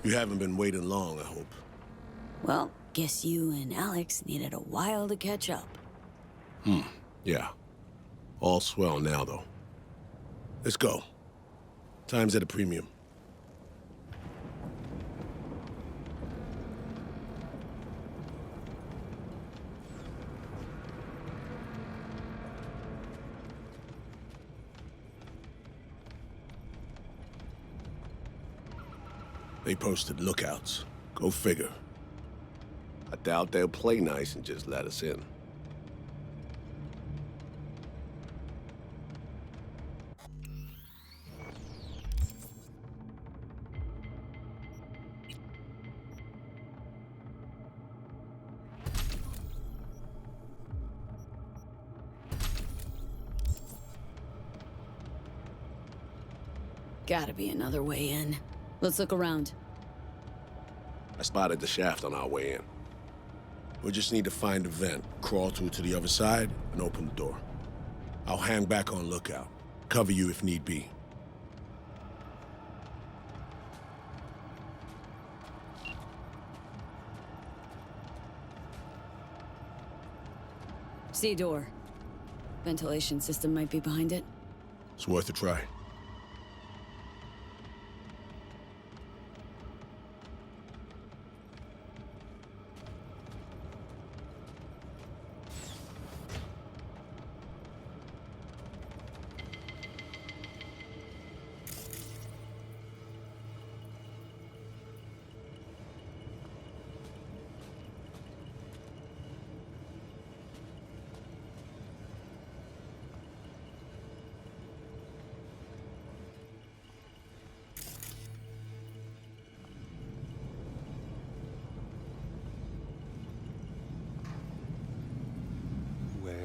You haven't been waiting long, I hope. Well, guess you and Alex needed a while to catch up. Yeah. All swell now, though. Let's go. Time's at a premium. They posted lookouts. Go figure. I doubt they'll play nice and just let us in. Gotta be another way in. Let's look around. I spotted the shaft on our way in. We just need to find a vent, crawl through to the other side, and open the door. I'll hang back on lookout. Cover you if need be. See door. Ventilation system might be behind it. It's worth a try.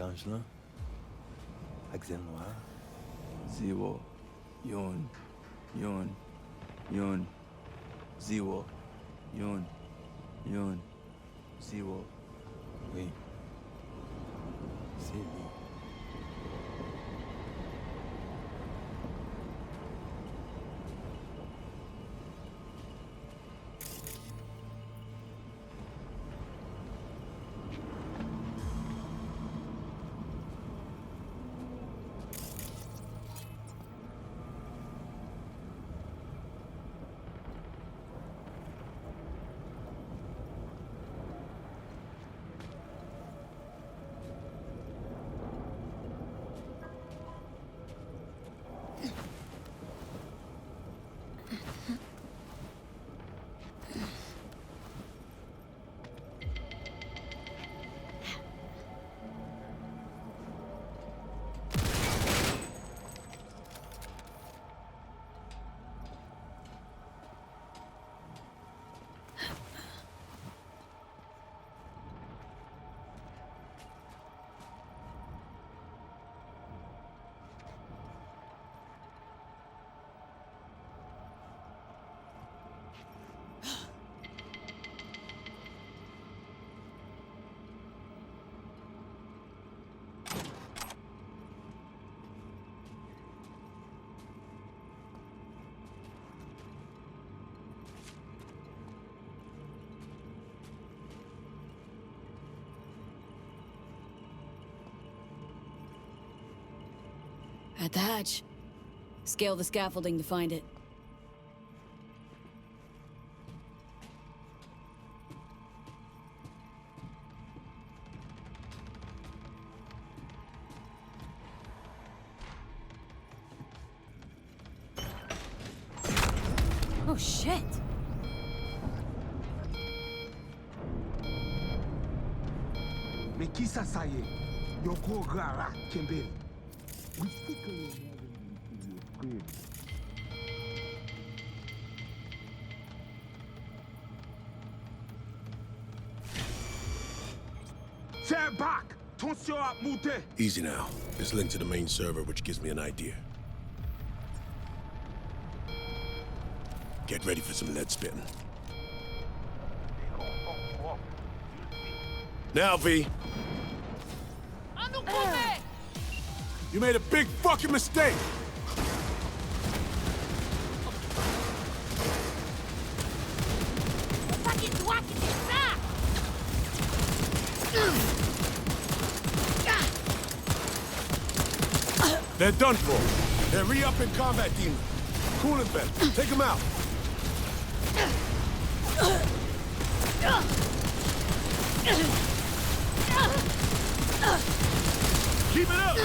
Angela, Axel Noir, 0, Yon, 0, Yon, 0. Oui. C'est lui. At the hatch. Scale the scaffolding to find it. Oh shit! Mais qui ça y est? Yo gros gars là, Kembe. We think Stand back! Tension à monter! Easy now. It's linked to the main server, which gives me an idea. Get ready for some lead spitting. Now, V. You made a big fucking mistake! Stand back! They're done for. They're re-up in combat demon. Coolant vent. Take them out. Keep it up!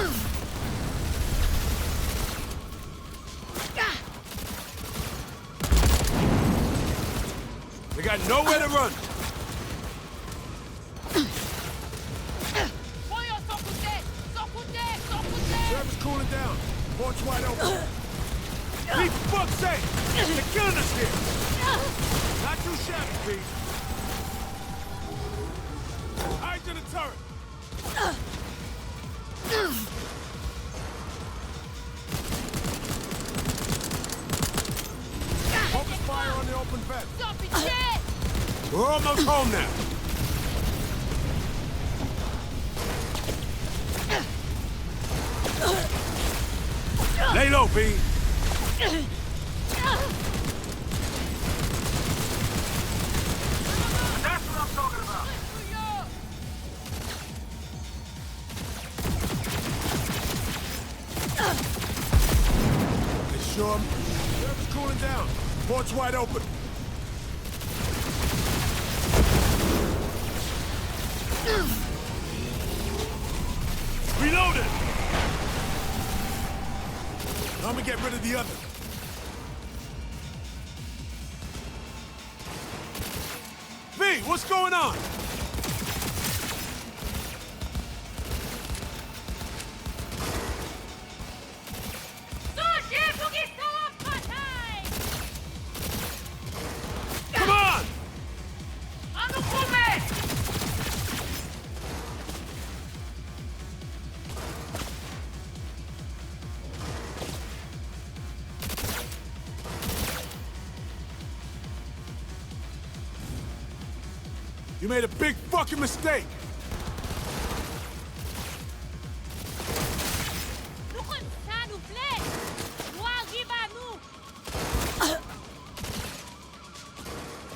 They got nowhere to run. Service cooling down. Port's wide open. Be fuck's sake! They're killing us here! Not too shabby, Pete. Eyes to the turret! Focus fire on the open vent. We're almost home now. Lay low, B. That's what I'm talking about. They sure? Service cooling down. Port's wide open. Reloaded! I'm gonna get rid of the other. V, what's going on? Come on! You made a big fucking mistake!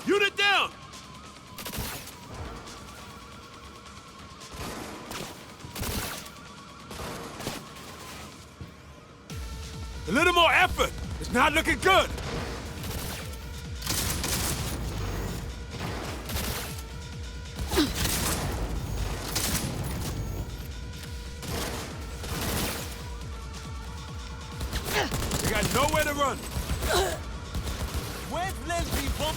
Unit down! A little more effort! It's not looking good! They got nowhere to run! Where's Leslie from?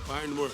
Fine work.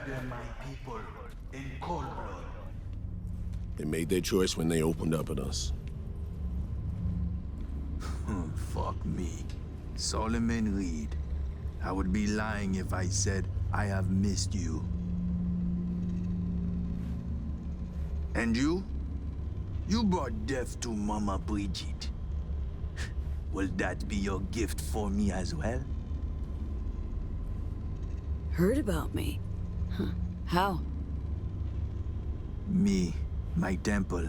them my people in cold blood. They made their choice when they opened up at us. Fuck me. Solomon Reed. I would be lying if I said I have missed you. And you? You brought death to Mama Bridget. Will that be your gift for me as well? Heard about me? Huh. How? Me, my temple.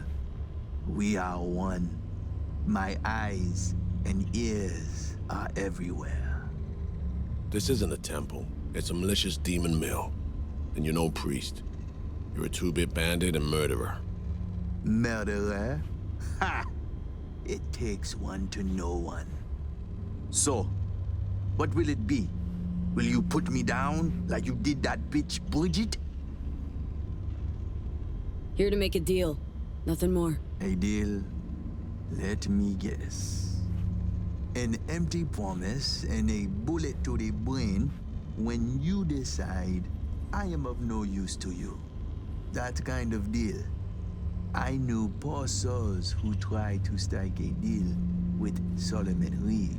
We are one. My eyes and ears are everywhere. This isn't a temple. It's a malicious demon mill. And you're no priest. You're a two-bit bandit and murderer. Murderer? Ha! It takes one to know one. So, what will it be? Will you put me down like you did that bitch Bridget? Here to make a deal. Nothing more. A deal? Let me guess. An empty promise and a bullet to the brain when you decide I am of no use to you. That kind of deal. I knew poor souls who tried to strike a deal with Solomon Reed.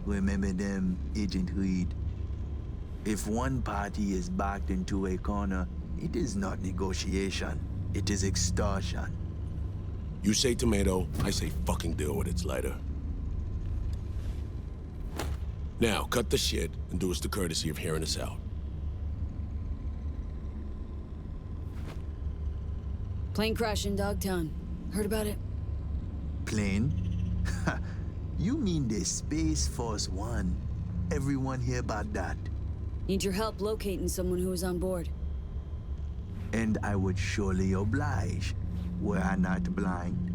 Remember them, Agent Reed? If one party is backed into a corner, it is not negotiation. It is extortion. You say tomato, I say fucking deal with it, Slider. Now, cut the shit and do us the courtesy of hearing us out. Plane crash in Dogtown. Heard about it? Plane? You mean the Space Force One? Everyone hear about that? Need your help locating someone who was on board. And I would surely oblige, were I not blind,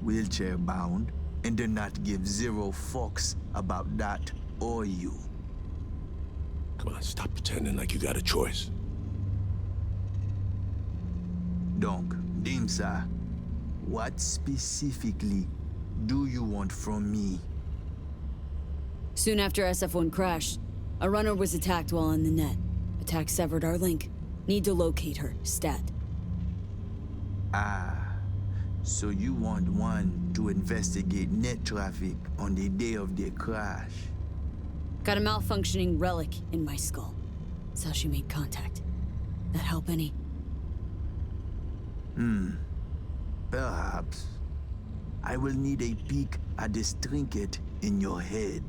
wheelchair bound, and do not give zero fucks about that or you. Come on, stop pretending like you got a choice. Donc, Dimsa, what specifically do you want from me? Soon after SF-1 crashed, a runner was attacked while on the net. Attack severed our link. Need to locate her, stat. Ah, so you want one to investigate net traffic on the day of the crash? Got a malfunctioning relic in my skull. That's how she made contact. That help any? Perhaps. I will need a peek at this trinket in your head.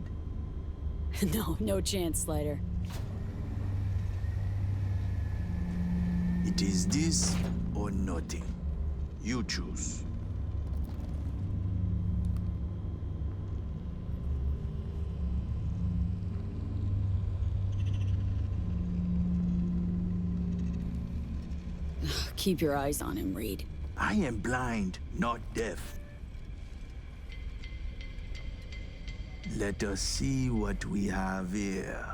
No chance, Slider. It is this or nothing. You choose. Keep your eyes on him, Reed. I am blind, not deaf. Let us see what we have here.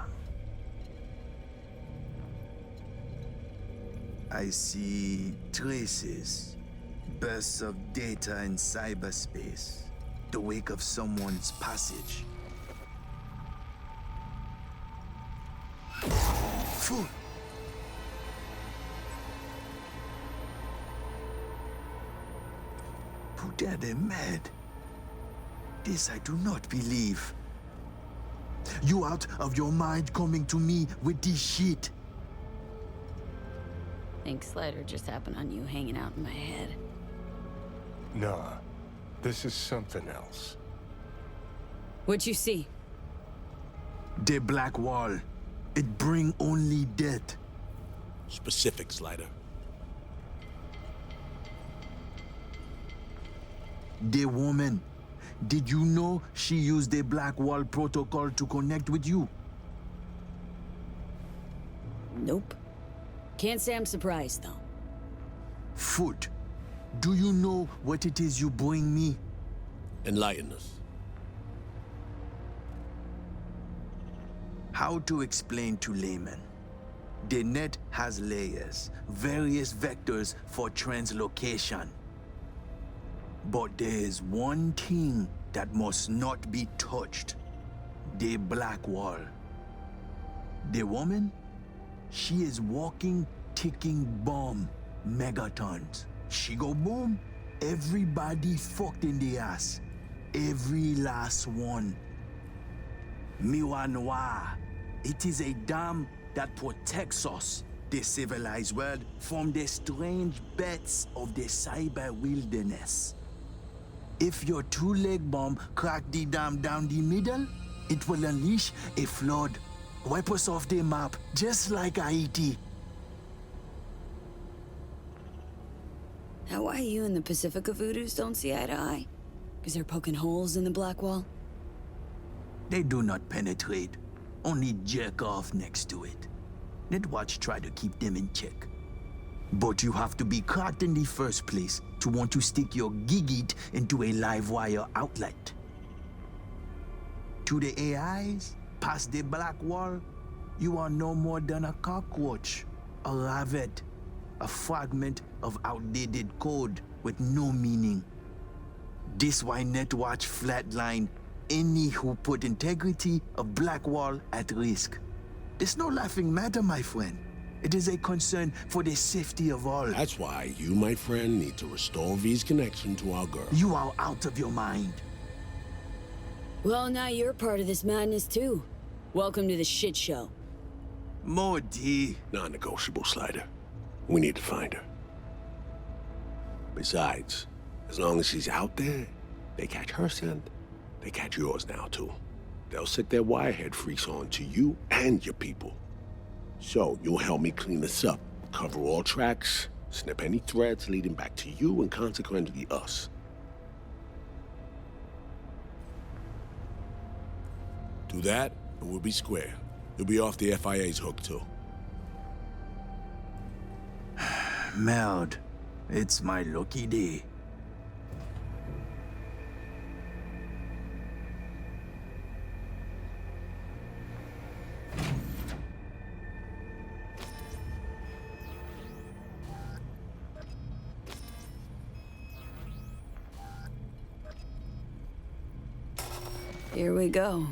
I see traces, bursts of data in cyberspace, the wake of someone's passage. Phew. Puta de mad. This I do not believe. You out of your mind coming to me with this shit? Think Slider just happened on you hanging out in my head. Nah, this is something else. What'd you see? The black wall. It bring only death. Specific, Slider. The woman. Did you know she used the black wall protocol to connect with you? Nope. Can't say I'm surprised, though. Foot. Do you know what it is you bring me? Enlighten us. How to explain to laymen? The net has layers, various vectors for translocation. But there is one thing that must not be touched. The black wall. The woman, she is walking ticking bomb, megatons. She go boom, everybody fucked in the ass. Every last one. Miwa Noir. It is a dam that protects us, the civilized world, from the strange bets of the cyber wilderness. If your two-leg bomb crack the dam down the middle, it will unleash a flood. Wipe us off the map, just like Haiti. Now why you and the Pacifica Voodoos don't see eye to eye? Because they're poking holes in the black wall? They do not penetrate, only jerk off next to it. Netwatch try to keep them in check. But you have to be caught in the first place to want to stick your gigit into a live wire outlet. To the AIs, past the black wall, you are no more than a cockroach, a rabbit, a fragment of outdated code with no meaning. This why Netwatch flatline any who put integrity of black wall at risk. It's no laughing matter, my friend. It is a concern for the safety of all. That's why you, my friend, need to restore V's connection to our girl. You are out of your mind. Well, now you're part of this madness too. Welcome to the shit show. Morty. Non-negotiable, Slider. We need to find her. Besides, as long as she's out there, they catch her scent, they catch yours now too. They'll set their wirehead freaks on to you and your people. So you'll help me clean this up, cover all tracks, snip any threads leading back to you and consequently us. Do that, and we'll be square. You'll be off the FIA's hook too. Meld, it's my lucky day. Here we go.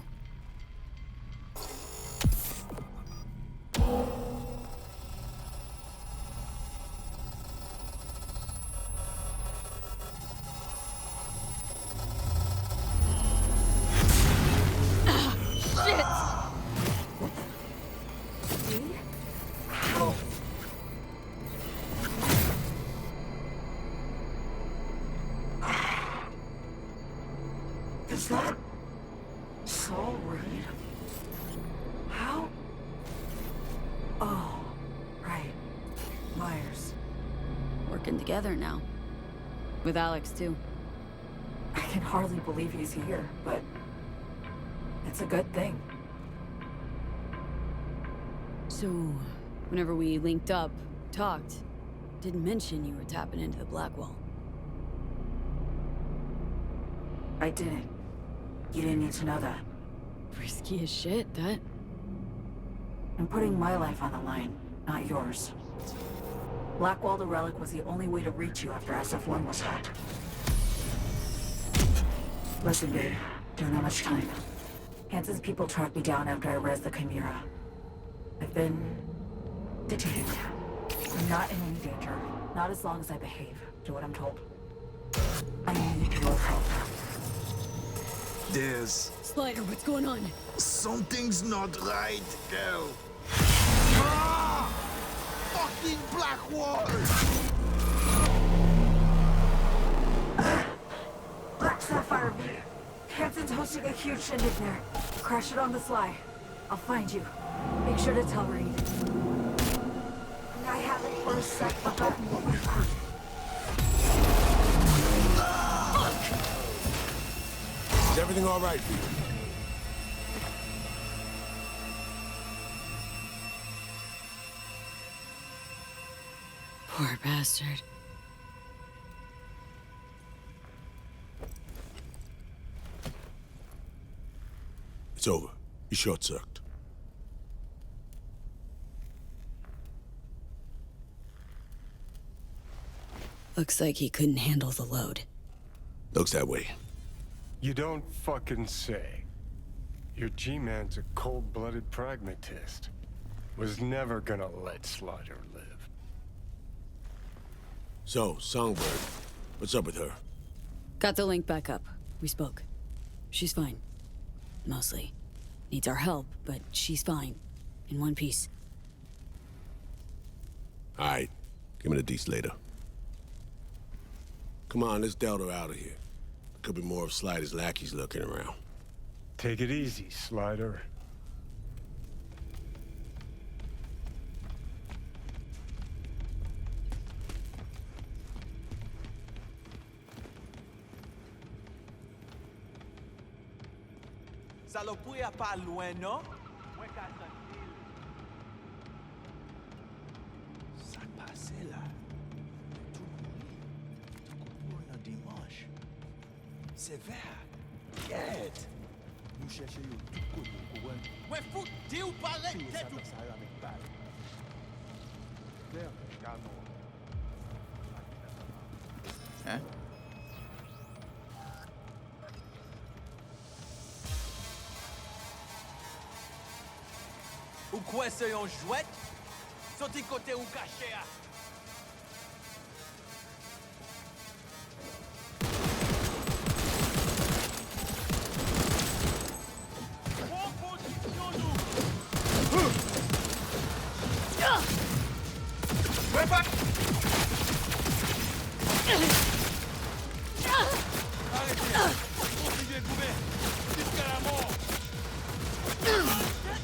Is that Saul Reed? How? Oh, right. Myers. Working together now. With Alex too. I can hardly believe he's here, but it's a good thing. So, whenever we linked up, talked, didn't mention you were tapping into the black wall. I didn't. You didn't need to know that. Risky as shit, that. I'm putting my life on the line, not yours. Blackwall the Relic was the only way to reach you after SF-1 was hacked. Listen, babe. Don't have much time. Hansen's people tracked me down after I res the Chimera. I've been detained. I'm not in any danger. Not as long as I behave. Do what I'm told. I need your help. There's Slider, what's going on? something's not right, girl. Ah! Fucking black wall! Black Sapphire V. Hansen's hosting a huge shindig there. Crash it on the sly. I'll find you. Make sure to tell Reed. I haven't for a sec forgotten what we've heard. Is everything all right for you? Poor bastard. It's over. You short-circuited. Looks like he couldn't handle the load. Looks that way. You don't fucking say. Your G-Man's a cold-blooded pragmatist. Was never gonna let Slaughter live. So, Songbird, what's up with her? Got the link back up. We spoke. She's fine. Mostly. Needs our help, but she's fine. In one piece. Alright, give me the deets later. Come on, let's Delta her out of here. There could be more of Slider's lackeys lurking around. Take it easy, Slider. Salopouya pas loin, non? Ça passe là. Tout le dimanche. C'est vert. Quête. Nous cherchons tout côté. Ouais, fou, dis ou parler, tête ou... Hein? Ou quoi c'est un jouet? Sorti côté ou caché à...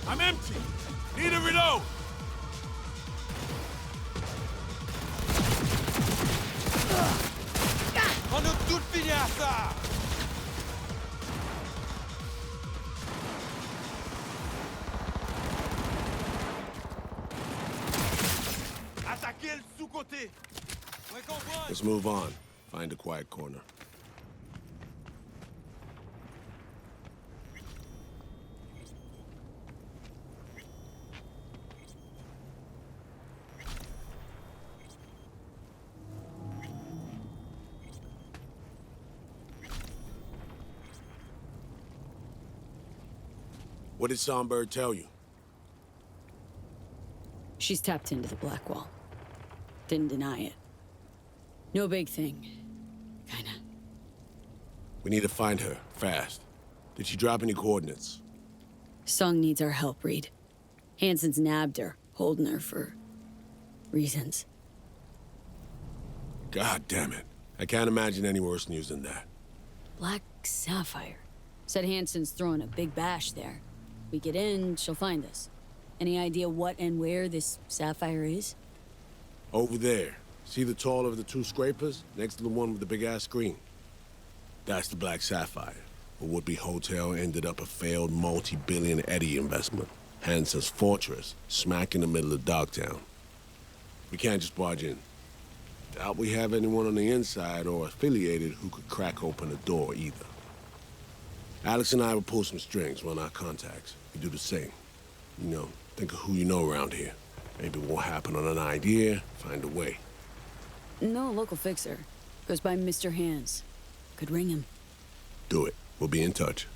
I'm empty! Need a reload! On a tout fini à ça! Attaquez le sous-côté! Ouais, comprends? Let's move on. Find a quiet corner. What did Songbird tell you? She's tapped into the Black Wall. Didn't deny it. No big thing. Kinda. We need to find her, fast. Did she drop any coordinates? Sung needs our help, Reed. Hansen's nabbed her, holding her for... reasons. God damn it. I can't imagine any worse news than that. Black Sapphire. Said Hansen's throwing a big bash there. We get in, she'll find us. Any idea what and where this Sapphire is? Over there. See the taller of the two scrapers? Next to the one with the big-ass screen. That's the Black Sapphire. A would-be hotel ended up a failed multi-billion Eddie investment. Hansen's fortress, smack in the middle of Dogtown. We can't just barge in. Doubt we have anyone on the inside or affiliated who could crack open the door either. Alex and I will pull some strings, run our contacts. You do the same. You know, think of who you know around here. Maybe it won't happen on an idea, find a way. No local fixer. Goes by Mr. Hands. Could ring him. Do it. We'll be in touch.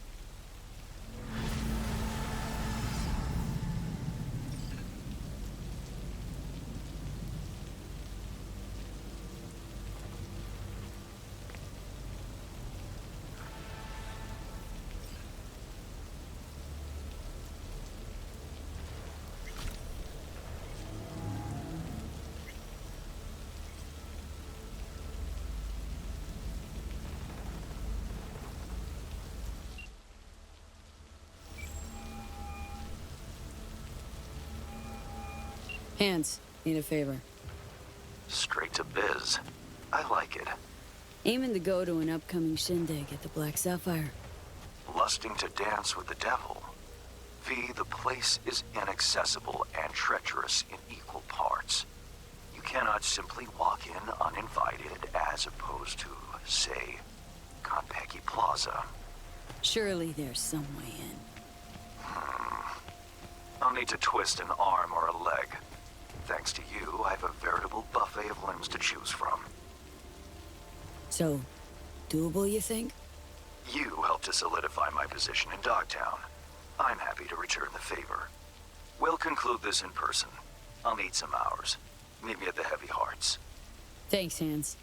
Hands, need a favor. Straight to biz. I like it. Aiming to go to an upcoming shindig at the Black Sapphire. Lusting to dance with the devil. V, the place is inaccessible and treacherous in equal parts. You cannot simply walk in uninvited as opposed to, say, Konpeki Plaza. Surely there's some way in. I'll need to twist an arm or a leg. Thanks to you, I have a veritable buffet of limbs to choose from. So, doable, you think? You helped to solidify my position in Dogtown. I'm happy to return the favor. We'll conclude this in person. I'll need some hours. Meet me at the Heavy Hearts. Thanks, Hans.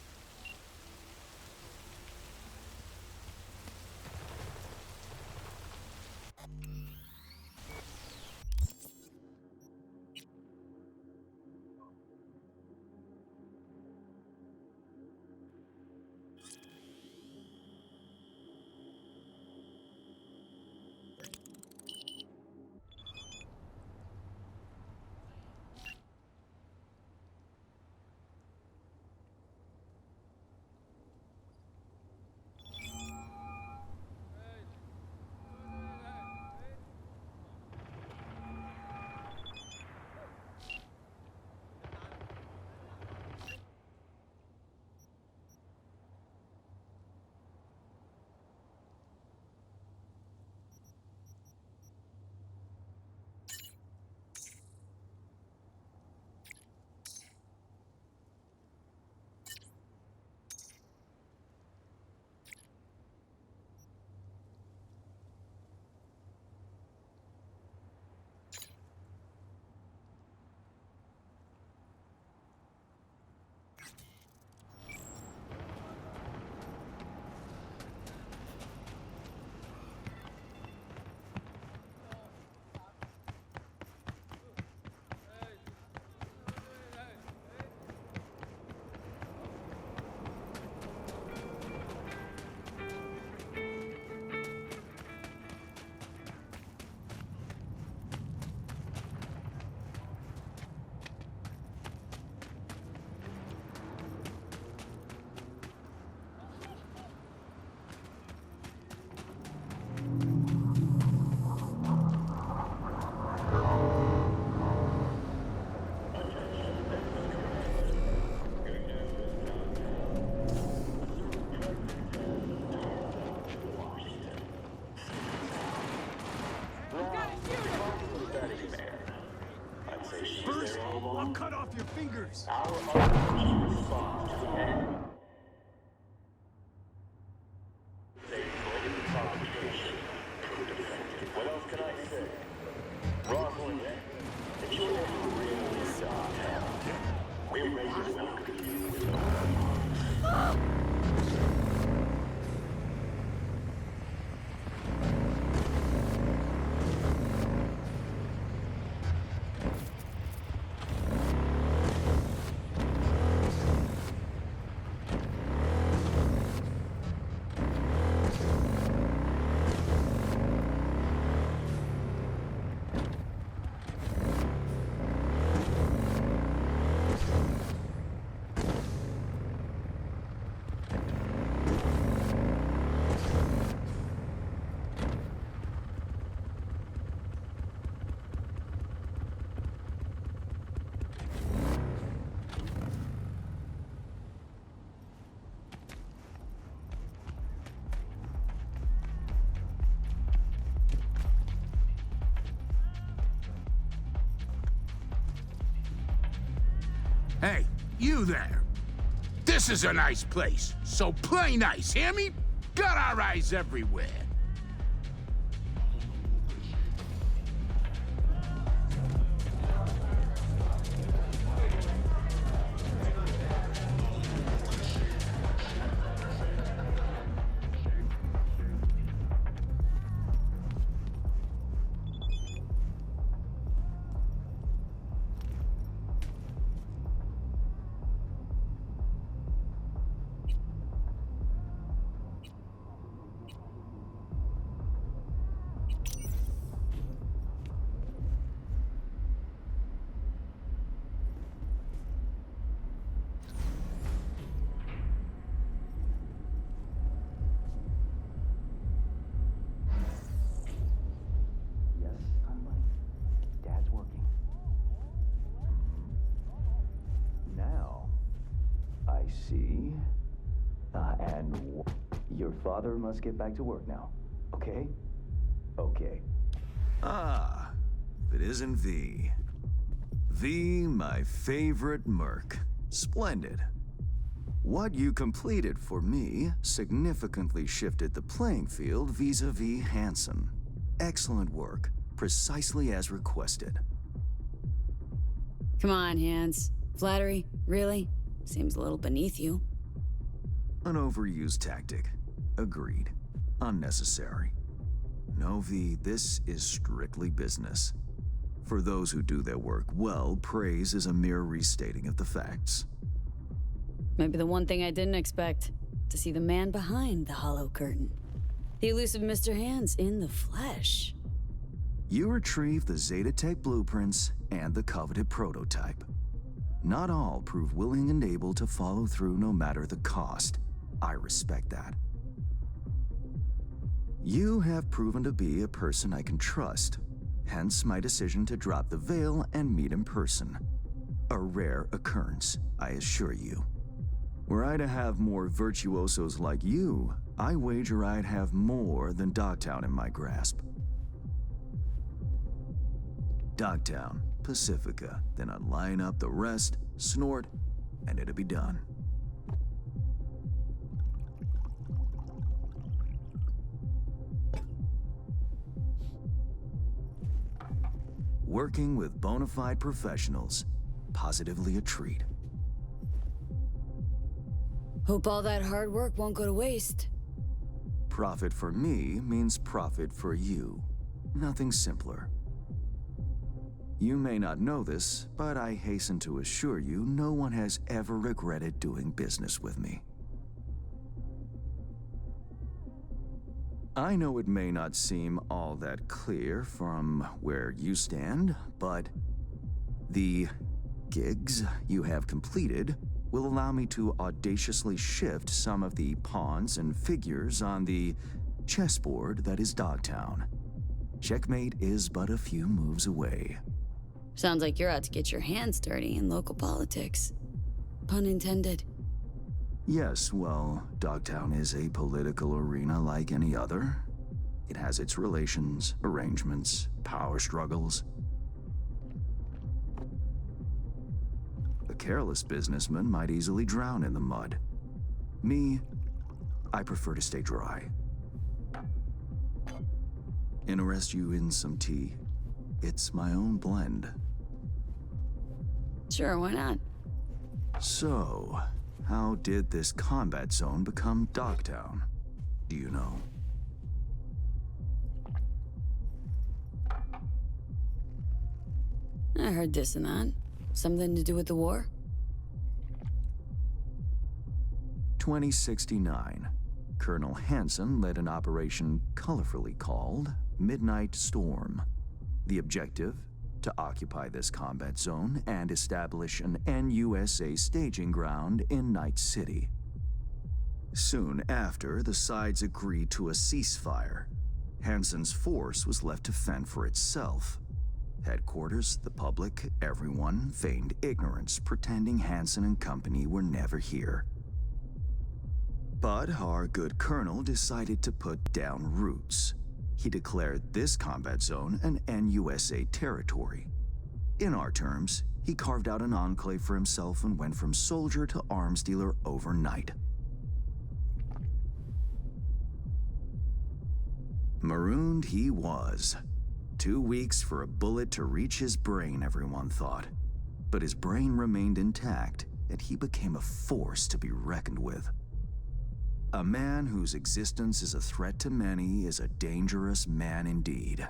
First, I'll cut off your fingers. What else can I say? Roslyn, if you're really sorry, we're ready to welcome you with open arms. Hey, you there. This is a nice place, so play nice, hear me? Got our eyes everywhere. See? Your father must get back to work now, okay? Okay. Ah, if it isn't V. V, my favorite merc. Splendid. What you completed for me significantly shifted the playing field vis-a-vis Hansen. Excellent work, precisely as requested. Come on, Hans. Flattery? Really? Seems a little beneath you. An overused tactic. Agreed. Unnecessary. No, V, this is strictly business. For those who do their work well, praise is a mere restating of the facts. Maybe the one thing I didn't expect, to see the man behind the hollow curtain. The elusive Mr. Hands in the flesh. You retrieve the Zeta Tech blueprints and the coveted prototype. Not all prove willing and able to follow through no matter the cost. I respect that. You have proven to be a person I can trust, hence my decision to drop the veil and meet in person. A rare occurrence, I assure you. Were I to have more virtuosos like you, I wager I'd have more than Dogtown in my grasp. Dogtown, Pacifica, then I'd line up the rest, snort, and it'd be done. Working with bona fide professionals, positively a treat. Hope all that hard work won't go to waste. Profit for me means profit for you. Nothing simpler. You may not know this, but I hasten to assure you no one has ever regretted doing business with me. I know it may not seem all that clear from where you stand, but the gigs you have completed will allow me to audaciously shift some of the pawns and figures on the chessboard that is Dogtown. Checkmate is but a few moves away. Sounds like you're out to get your hands dirty in local politics. Pun intended. Yes, well, Dogtown is a political arena like any other. It has its relations, arrangements, power struggles. A careless businessman might easily drown in the mud. Me, I prefer to stay dry. Interest you in some tea? It's my own blend. Sure, why not? So, how did this combat zone become Dogtown? Do you know? I heard this and that. Something to do with the war? 2069. Colonel Hansen led an operation colorfully called Midnight Storm. The objective? To occupy this combat zone and establish an NUSA staging ground in Night City. Soon after, the sides agreed to a ceasefire. Hansen's force was left to fend for itself. Headquarters, the public, everyone feigned ignorance, pretending Hansen and company were never here. But our good colonel decided to put down roots. He declared this combat zone an NUSA territory. In our terms, he carved out an enclave for himself and went from soldier to arms dealer overnight. Marooned he was. 2 weeks for a bullet to reach his brain, everyone thought. But his brain remained intact, and he became a force to be reckoned with. A man whose existence is a threat to many is a dangerous man indeed.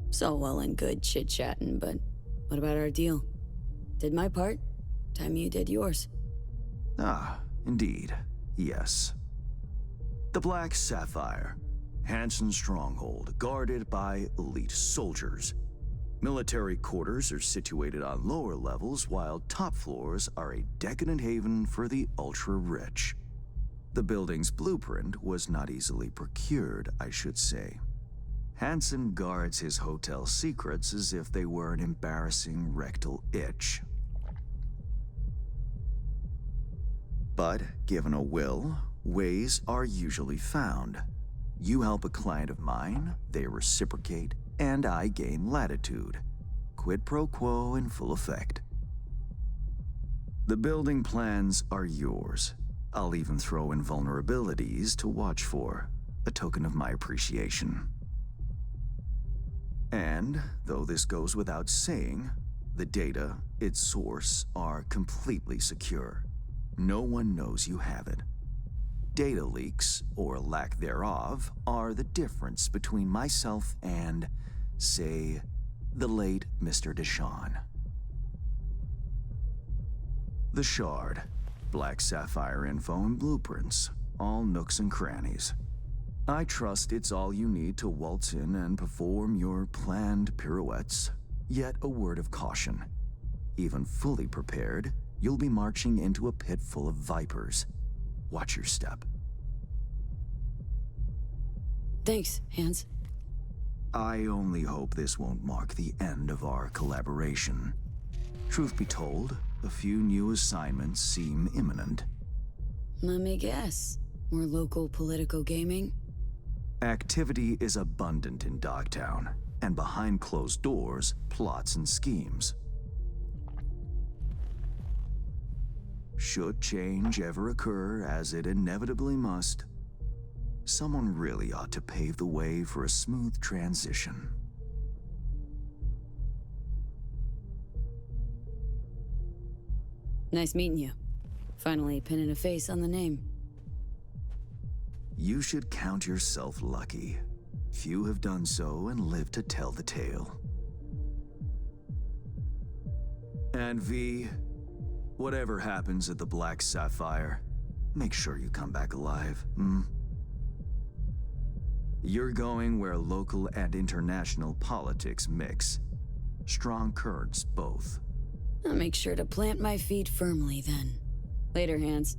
It's all well and good chit-chatting, but what about our deal? Did my part, time you did yours. Ah, indeed, yes. The Black Sapphire, Hansen's stronghold, guarded by elite soldiers. Military quarters are situated on lower levels, while top floors are a decadent haven for the ultra-rich. The building's blueprint was not easily procured, I should say. Hansen guards his hotel secrets as if they were an embarrassing rectal itch. But, given a will, ways are usually found. You help a client of mine, they reciprocate, and I gain latitude. Quid pro quo in full effect. The building plans are yours. I'll even throw in vulnerabilities to watch for, a token of my appreciation. And, though this goes without saying, the data, its source, are completely secure. No one knows you have it. Data leaks, or lack thereof, are the difference between myself and, say, the late Mr. Deshawn. The Shard. Black Sapphire info and blueprints. All nooks and crannies. I trust it's all you need to waltz in and perform your planned pirouettes. Yet a word of caution. Even fully prepared, you'll be marching into a pit full of vipers. Watch your step. Thanks, Hans. I only hope this won't mark the end of our collaboration. Truth be told, a few new assignments seem imminent. Let me guess. More local political gaming? Activity is abundant in Dogtown, and behind closed doors, plots and schemes. Should change ever occur, as it inevitably must, someone really ought to pave the way for a smooth transition. Nice meeting you. Finally pinning a face on the name. You should count yourself lucky. Few have done so and lived to tell the tale. And V, whatever happens at the Black Sapphire, make sure you come back alive, You're going where local and international politics mix. Strong currents, both. I'll make sure to plant my feet firmly then. Later, Hans.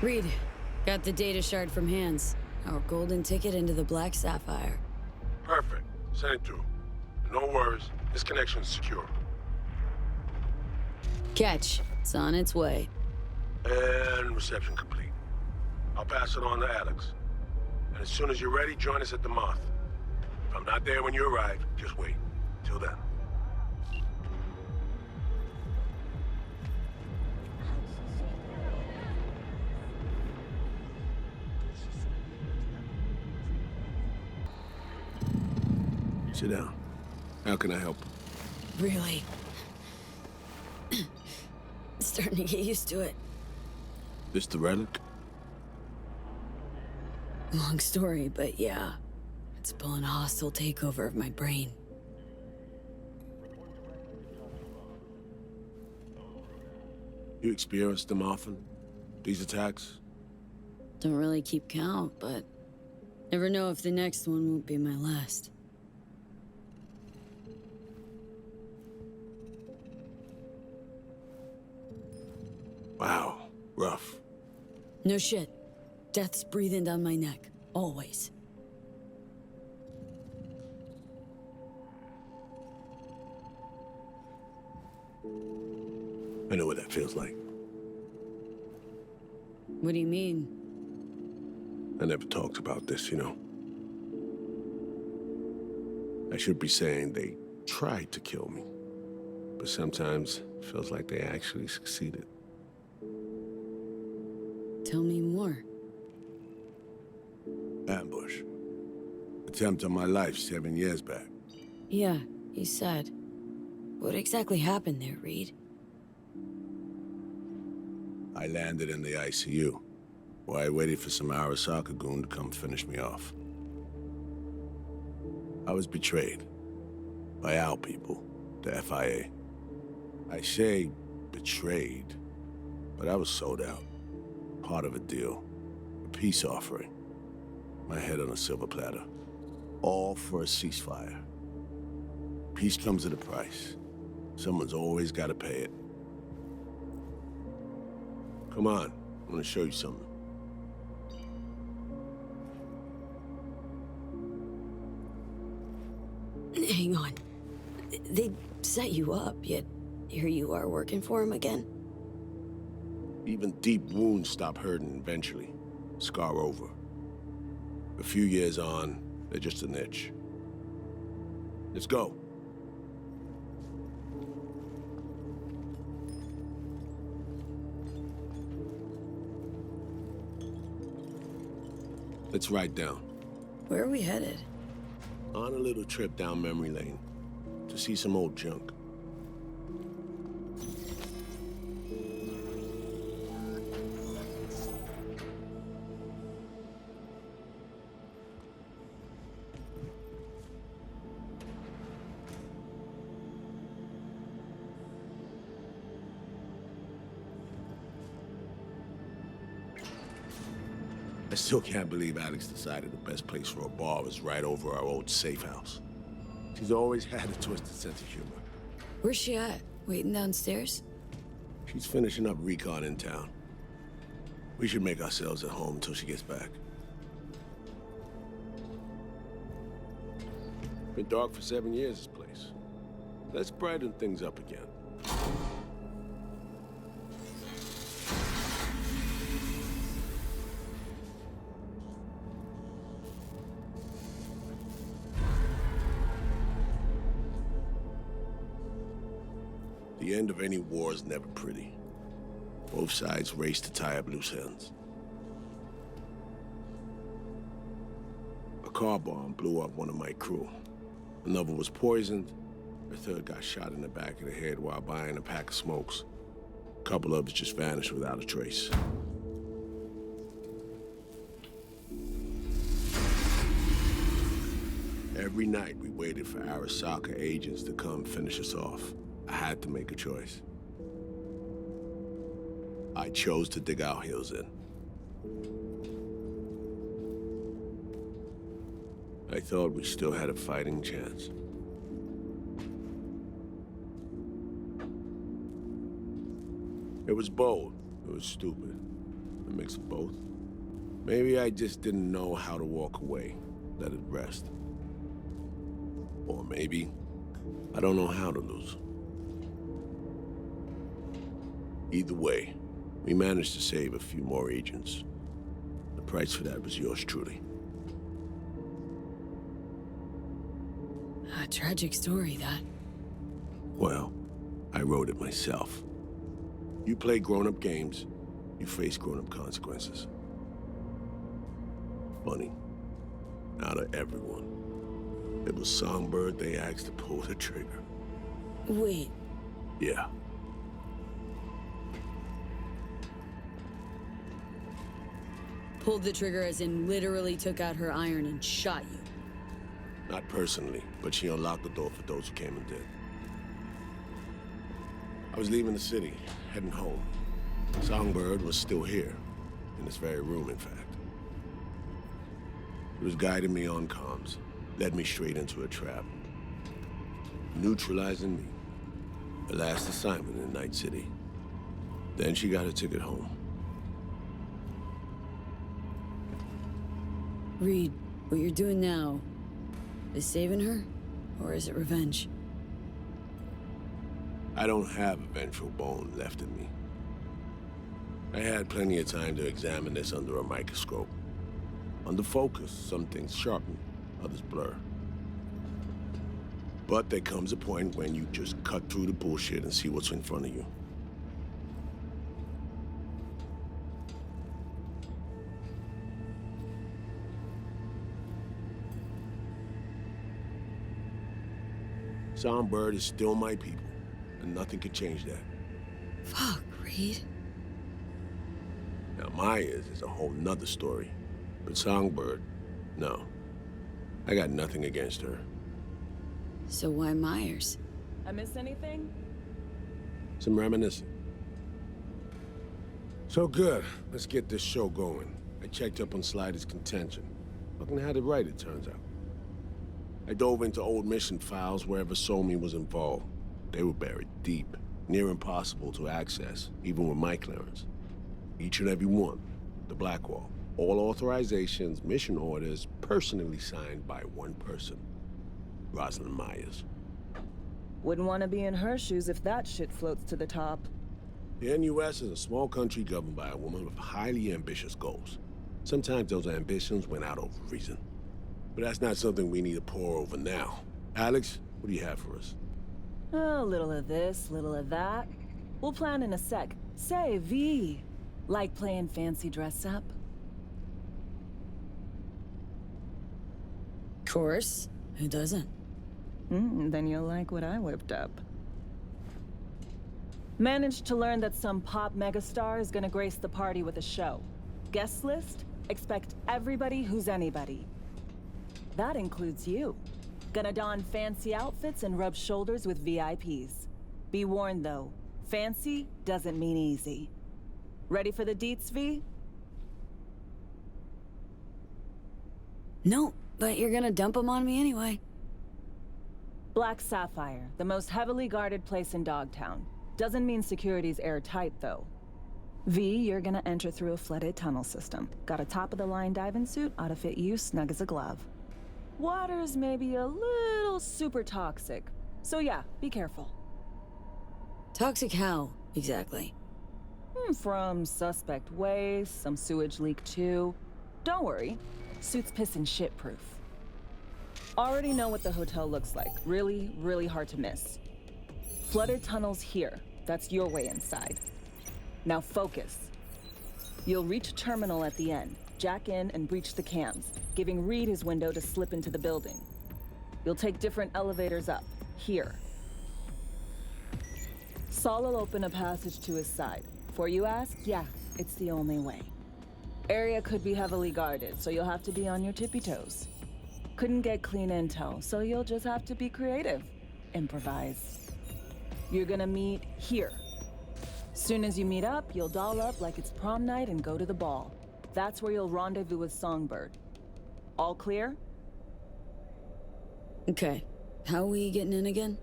Reed, got the data shard from Hans. Our golden ticket into the Black Sapphire. Perfect. Send it through. No worries. This connection's secure. Catch. It's on its way. And reception complete. I'll pass it on to Alex. And as soon as you're ready, join us at the Moth. If I'm not there when you arrive, just wait. Till then. Sit down. How can I help? Really? Starting to get used to it. This the relic? Long story, but yeah. It's pulling a hostile takeover of my brain. You experience them often? These attacks? Don't really keep count, but never know if the next one won't be my last. Wow, rough. No shit. Death's breathing down my neck. Always. I know what that feels like. What do you mean? I never talked about this, you know. I should be saying they tried to kill me. But sometimes it feels like they actually succeeded. Tell me more. Ambush. Attempt on my life 7 years back. Yeah, you said. What exactly happened there, Reed? I landed in the ICU, where I waited for some Arasaka goon to come finish me off. I was betrayed by our people, the FIA. I say betrayed, but I was sold out. part of a deal. A peace offering. My head on a silver platter. All for a ceasefire. Peace comes at a price. Someone's always got to pay it. Come on, I want to show you something. Hang on. They set you up, yet here you are working for him again? Even deep wounds stop hurting eventually. Scar over. A few years on, they're just an itch. Let's go. Let's ride down. Where are we headed? On a little trip down memory lane to see some old junk. I still can't believe Alex decided the best place for a bar was right over our old safe house. She's always had a twisted sense of humor. Where's she at? Waiting downstairs? She's finishing up recon in town. We should make ourselves at home until she gets back. Been dark for 7 years, this place. Let's brighten things up again. The end of any war is never pretty. Both sides race to tie up loose ends. A car bomb blew up one of my crew. Another was poisoned. A third got shot in the back of the head while buying a pack of smokes. A couple others just vanished without a trace. Every night we waited for Arasaka agents to come finish us off. I had to make a choice. I chose to dig our heels in. I thought we still had a fighting chance. It was bold. It was stupid. A mix of both. Maybe I just didn't know how to walk away, let it rest. Or maybe I don't know how to lose. Either way, we managed to save a few more agents. The price for that was yours truly. A tragic story, that. Well, I wrote it myself. You play grown-up games, you face grown-up consequences. Funny. Out of everyone, it was Songbird they asked to pull the trigger. Wait. Yeah. Pulled the trigger as in literally took out her iron and shot you. Not personally, but she unlocked the door for those who came and did. I was leaving the city, heading home. Songbird was still here, in this very room, in fact. It was guiding me on comms, led me straight into a trap. Neutralizing me. The last assignment in Night City. Then she got a ticket home. Reed, what you're doing now, is saving her? Or is it revenge? I don't have a vengeful bone left in me. I had plenty of time to examine this under a microscope. Under focus, some things sharpen, others blur. But there comes a point when you just cut through the bullshit and see what's in front of you. Songbird is still my people, and nothing can change that. Fuck, Reed. Now, Myers is a whole nother story. But Songbird, no. I got nothing against her. So why Myers? I miss anything? Some reminiscing. So good. Let's get this show going. I checked up on Slider's contention. Fucking had it right, it turns out. I dove into old mission files wherever Somi was involved. They were buried deep, near impossible to access, even with my clearance. Each and every one, the Blackwall. All authorizations, mission orders, personally signed by one person. Rosalind Myers. Wouldn't want to be in her shoes if that shit floats to the top. The NUS is a small country governed by a woman with highly ambitious goals. Sometimes those ambitions went out over reason. But that's not something we need to pour over now. Alex, what do you have for us? A little of this, little of that. We'll plan in a sec. Say, V, like playing fancy dress up? Of course. Who doesn't? Then you'll like what I whipped up. Managed to learn that some pop megastar is gonna grace the party with a show. Guest list? Expect everybody who's anybody. That includes you. Gonna don fancy outfits and rub shoulders with VIPs. Be warned though, fancy doesn't mean easy. Ready for the deets, V? No, but you're gonna dump them on me anyway. Black Sapphire, the most heavily guarded place in Dogtown. Doesn't mean security's airtight, though. V, you're gonna enter through a flooded tunnel system. Got a top-of-the-line diving suit, ought to fit you snug as a glove. Water's maybe a little super toxic. So yeah, be careful. Toxic how, exactly? From suspect waste, some sewage leak too. Don't worry, suit's piss and shit proof. Already know what the hotel looks like. Really, really hard to miss. Flooded tunnels here. That's your way inside. Now focus. You'll reach a terminal at the end. Jack in and breach the cams, giving Reed his window to slip into the building. You'll take different elevators up. Here. Saul will open a passage to his side. Before you ask, yeah, it's the only way. Area could be heavily guarded, so you'll have to be on your tippy toes. Couldn't get clean intel, so you'll just have to be creative. Improvise. You're gonna meet here. Soon as you meet up, you'll doll up like it's prom night and go to the ball. That's where you'll rendezvous with Songbird. All clear? Okay. How we getting in again?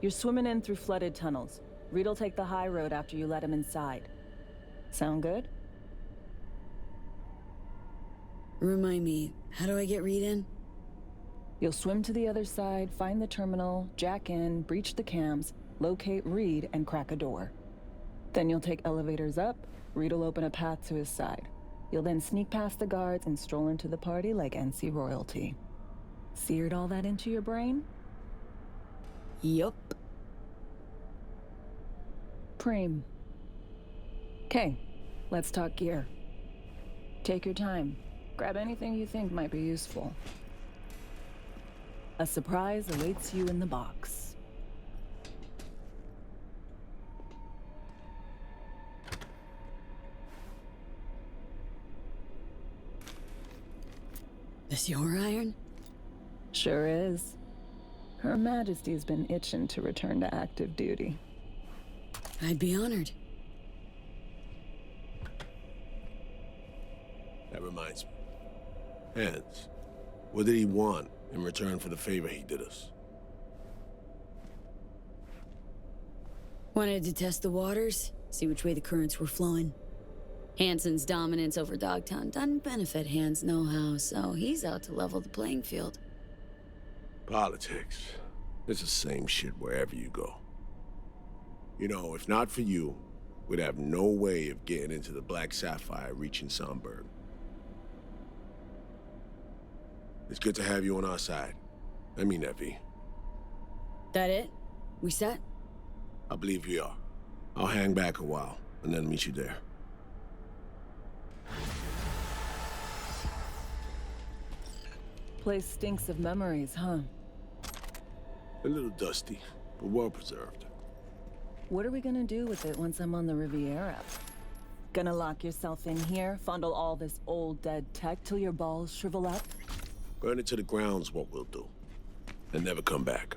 You're swimming in through flooded tunnels. Reed'll take the high road after you let him inside. Sound good? Remind me, how do I get Reed in? You'll swim to the other side, find the terminal, jack in, breach the cams, locate Reed, and crack a door. Then you'll take elevators up, Reed'll open a path to his side. You'll then sneak past the guards and stroll into the party like NC royalty. Seared all that into your brain? Yup. Preem. Okay, let's talk gear. Take your time. Grab anything you think might be useful. A surprise awaits you in the box. This your iron? Sure is. Her Majesty's been itching to return to active duty. I'd be honored. That reminds me. Hans, what did he want in return for the favor he did us? Wanted to test the waters, see which way the currents were flowing. Hansen's dominance over Dogtown doesn't benefit Hans' know-how, so he's out to level the playing field. Politics. It's the same shit wherever you go. You know, if not for you, we'd have no way of getting into the Black Sapphire reaching Songbird. It's good to have you on our side. I mean that, V. That it? We set? I believe we are. I'll hang back a while, and then meet you there. Place stinks of memories, huh? A little dusty, but well preserved. What are we gonna do with it once I'm on the Riviera? Gonna lock yourself in here, fondle all this old dead tech till your balls shrivel up? Burn it to the ground's what we'll do. And never come back.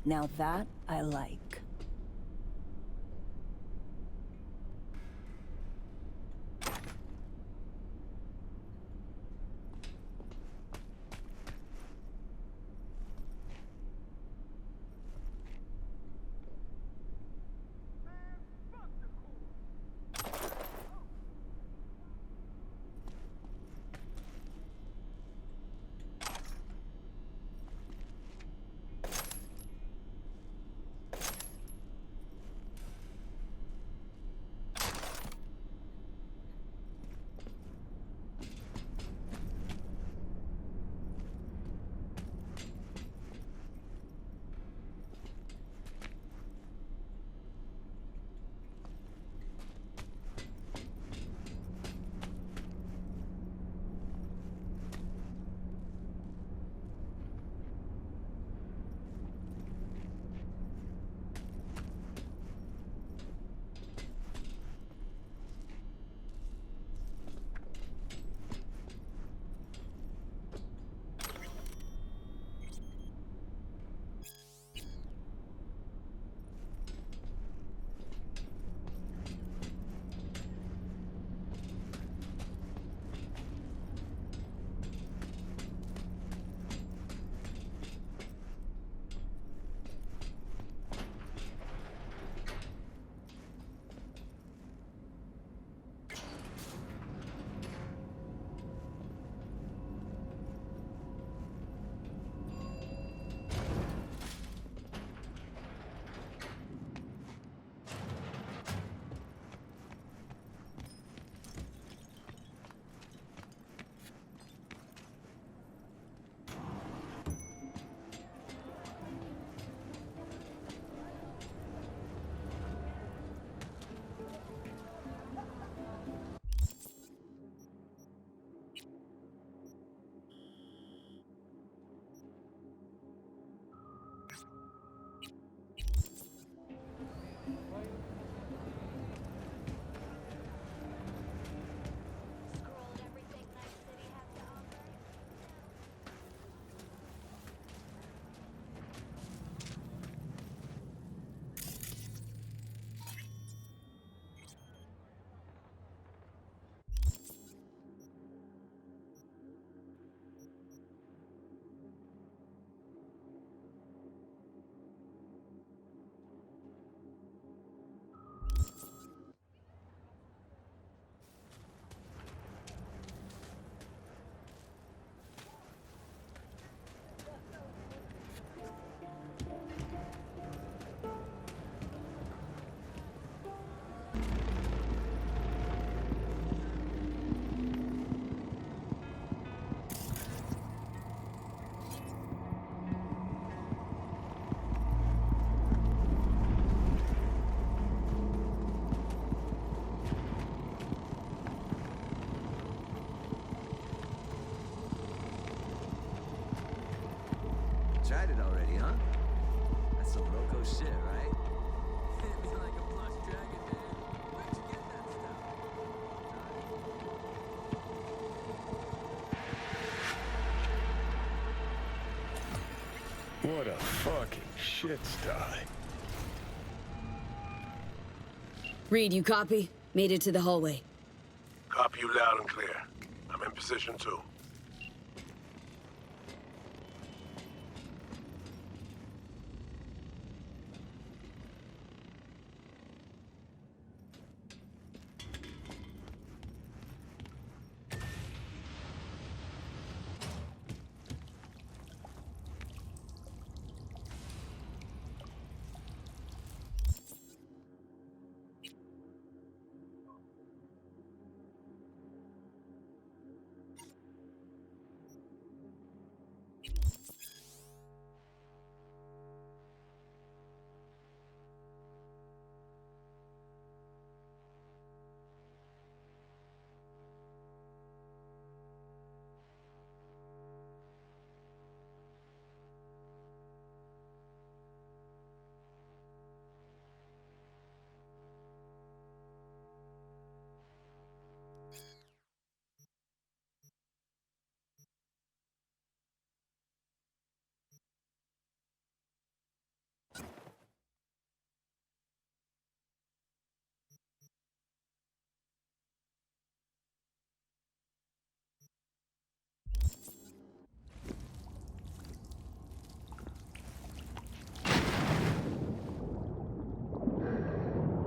Now that I like. shit, right? Hit me like a plush dragon, man. Where'd you get that stuff? What a fucking shit sty. Reed, you copy? Made it to the hallway. Copy you loud and clear. I'm in position too.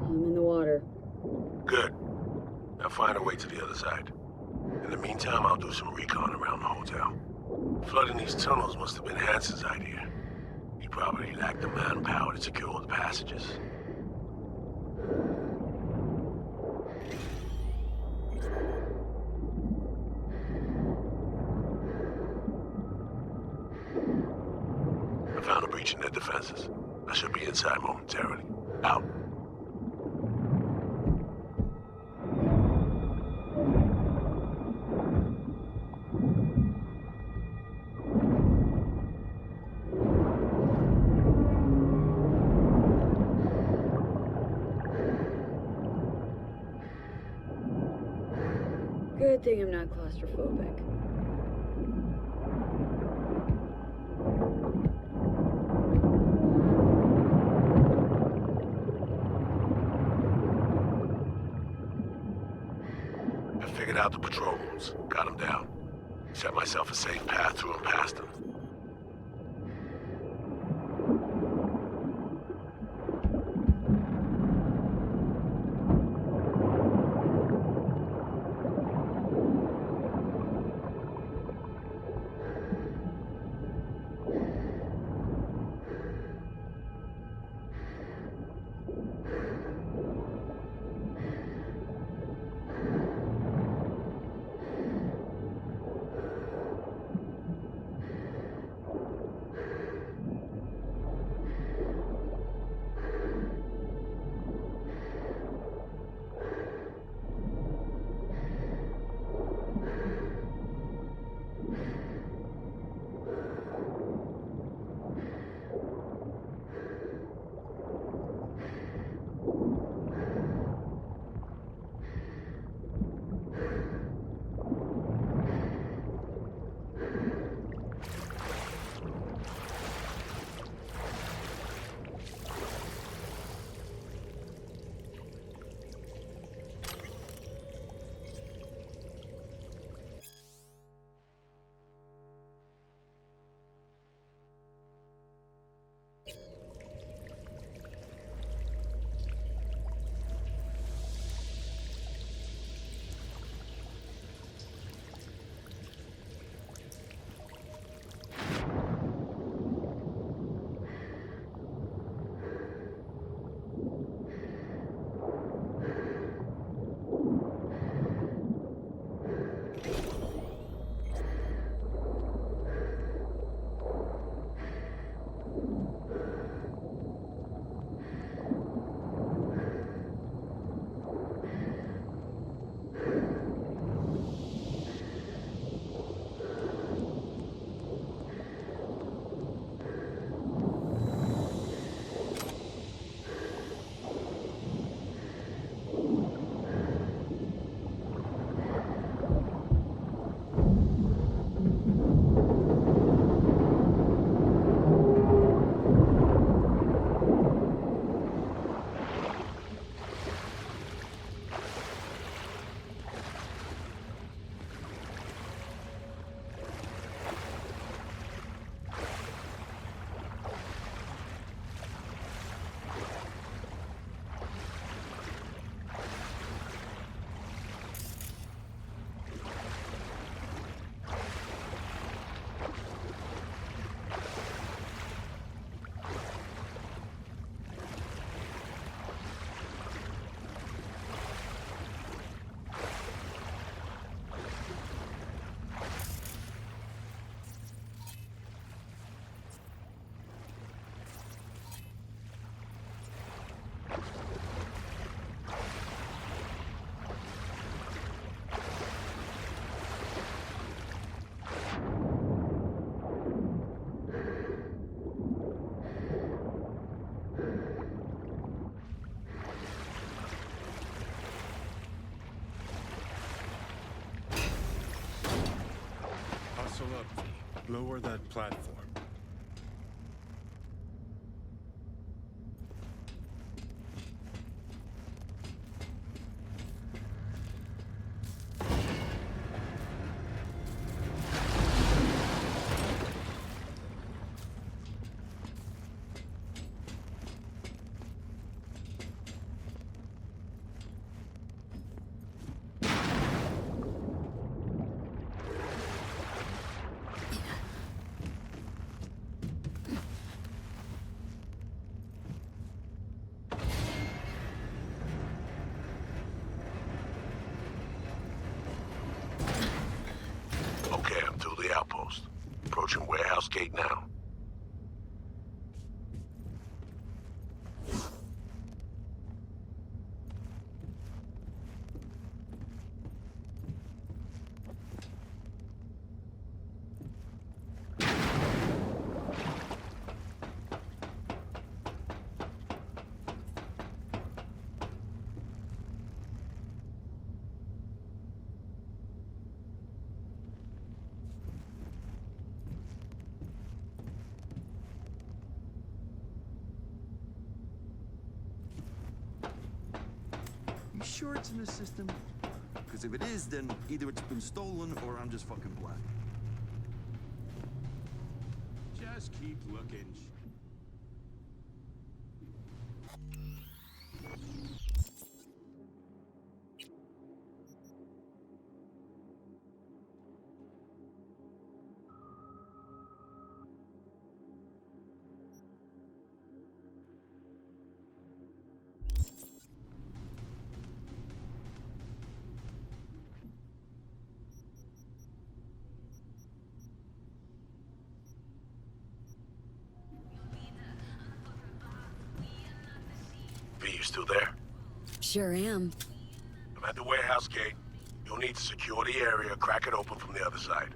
I'm in the water. Good. Now find a way to the other side. In the meantime, I'll do some recon around the hotel. Flooding these tunnels must have been Hansen's idea. He probably lacked the manpower to secure all the passages. I found a breach in their defenses. I should be inside momentarily. Out. Good thing I'm not claustrophobic. I figured out the patrol routes. Got them down. Set myself a safe path through and past them. Lower that platform. Okay, I'm to the outpost. Approaching warehouse gate now. You sure it's in the system? Because if it is, then either it's been stolen or I'm just fucking black. Just keep looking. V, you still there? Sure am. I'm at the warehouse gate. You'll need to secure the area, crack it open from the other side.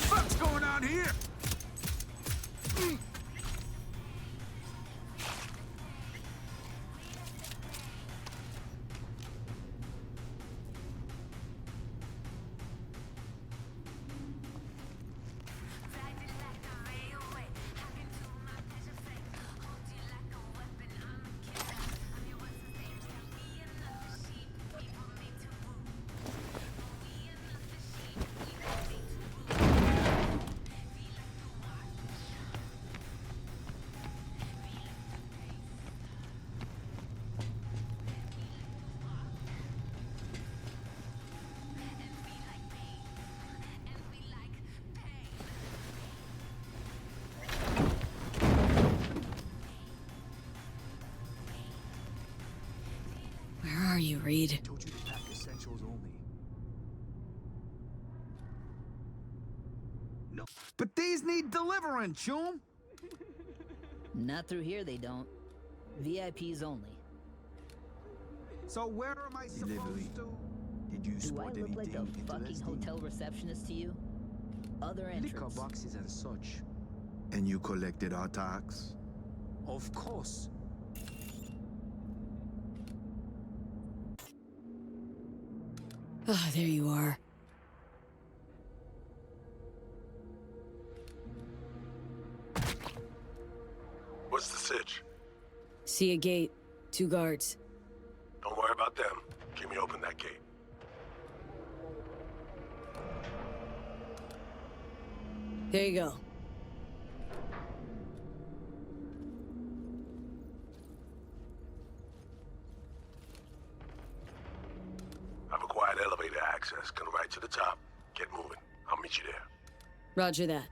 What's going on here? Where are you, Reed? Told you to pack essentials only. No, but these need delivering, chum. Not through here, they don't. VIPs only. So where am I supposed to? Did you Do I spot look like a anything fucking interesting? hotel receptionist to you? Other Liquor entrance. boxes and such. And you collected our tax? Of course. Ah, there you are. What's the sitch? See a gate. 2 guards. Don't worry about them. Keep me open that gate. There you go. I've acquired elevator access. Come right to the top. Get moving. I'll meet you there. Roger that.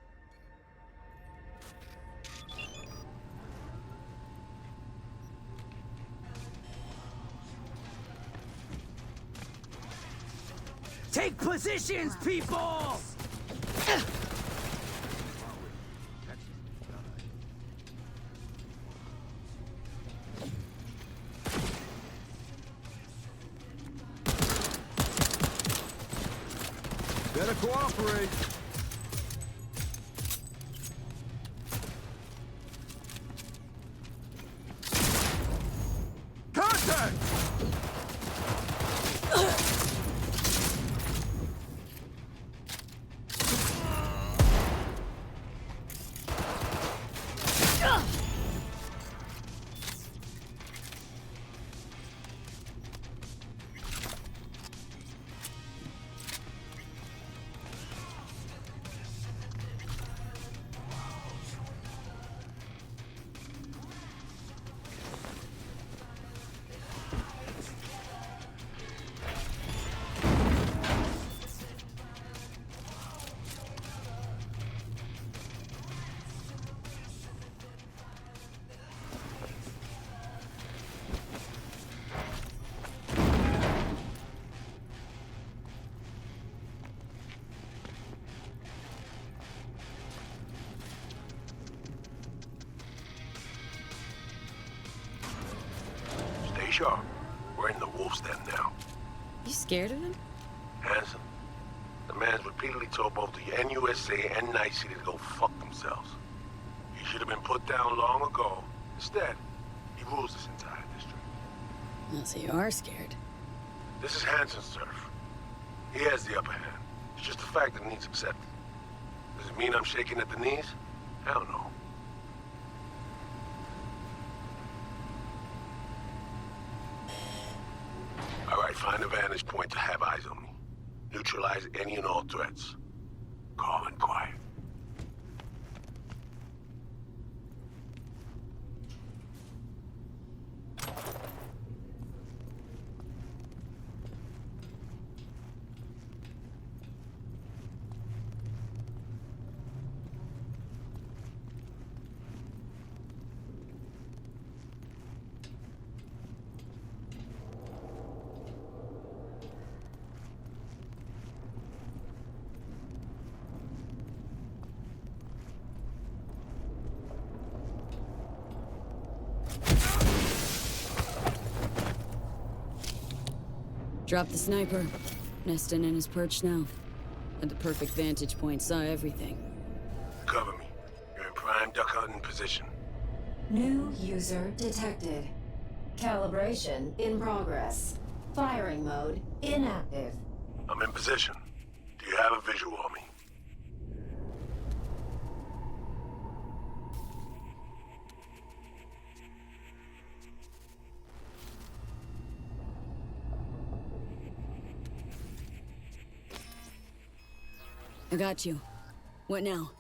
Take positions, people! Better cooperate. Contact! Sure. We're in the wolf's den now. You scared of him? Hansen, the man's repeatedly told both the NUSA and Night City to go fuck themselves. He should have been put down long ago. Instead, he rules this entire district. Well, so you are scared. This is Hansen's turf. He has the upper hand. It's just a fact that needs accepted. Does it mean I'm shaking at the knees? Hell no. Find a vantage point to have eyes on me. Neutralize any and all threats. Calm and quiet. Dropped the sniper. Nesting in his perch now. Had the perfect vantage point, saw everything. Cover me. You're in prime duck hunting position. New user detected. Calibration in progress. Firing mode inactive. I'm in position. Do you have a visual on me? I got you. What now?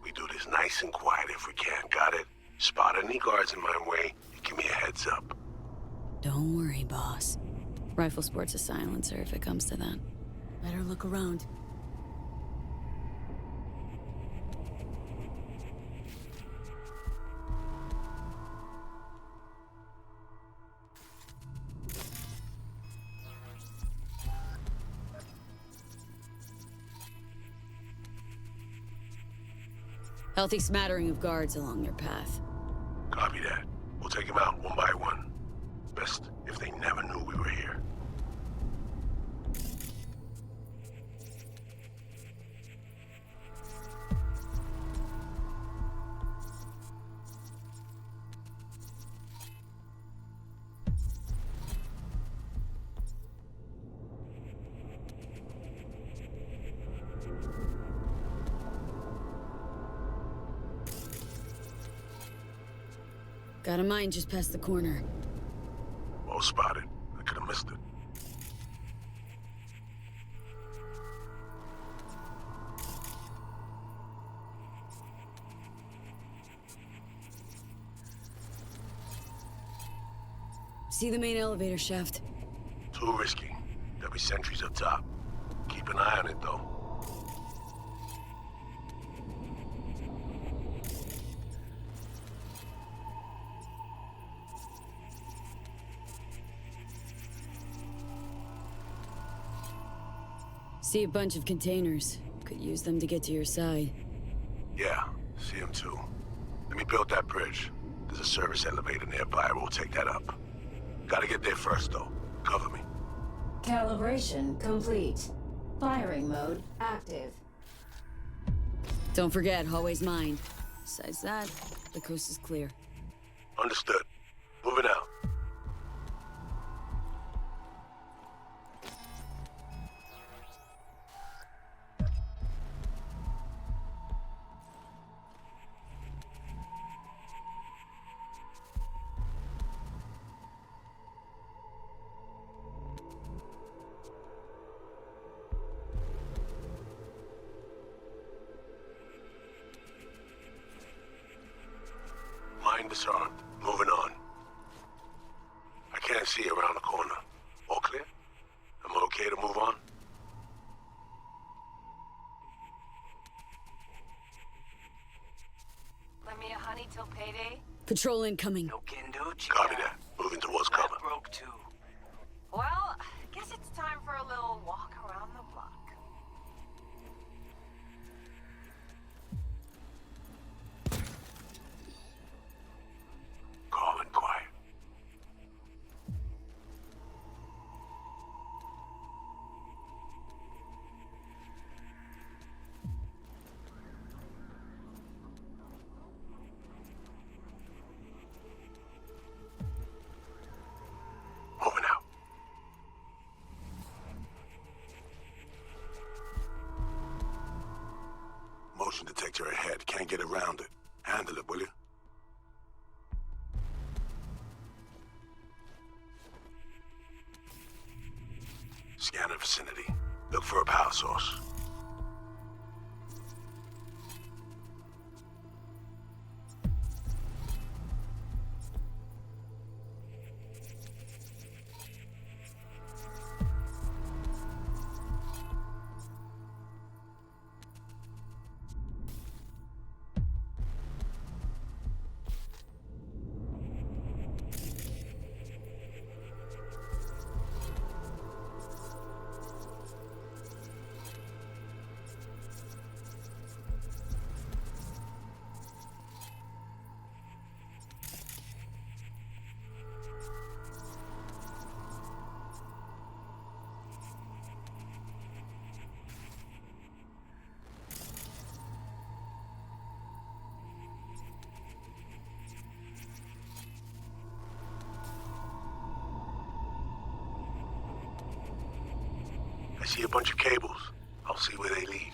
We do this nice and quiet if we can, got it? Spot any guards in my way, you give me a heads up. Don't worry, boss. Rifle sports a silencer if it comes to that. Better look around. Healthy smattering of guards along their path. Copy that. We'll take them out one by one. Best if they never knew we were here. Got a mine just past the corner. Well spotted. I could have missed it. See the main elevator shaft? Too risky. There'll be sentries up top. Keep an eye on it, though. See a bunch of containers. Could use them to get to your side. Yeah, see him too. Let me build that bridge. There's a service elevator nearby. We'll take that up. Gotta get there first, though. Cover me. Calibration complete. Firing mode active. Don't forget, hallway's mine. Besides that, the coast is clear. Understood. Moving out. Mind disarmed. Moving on. I can't see around the corner. All clear? Am I okay to move on? Lend me a honey till payday. Patrol incoming. Copy that. Moving towards cover. Broke too. Well, guess it's time for a little walk around the block. Calm and quiet. Moving out. Motion detector ahead. Can't get around it. Handle it, will you? Scan the vicinity. Look for a power source. I see a bunch of cables. I'll see where they lead.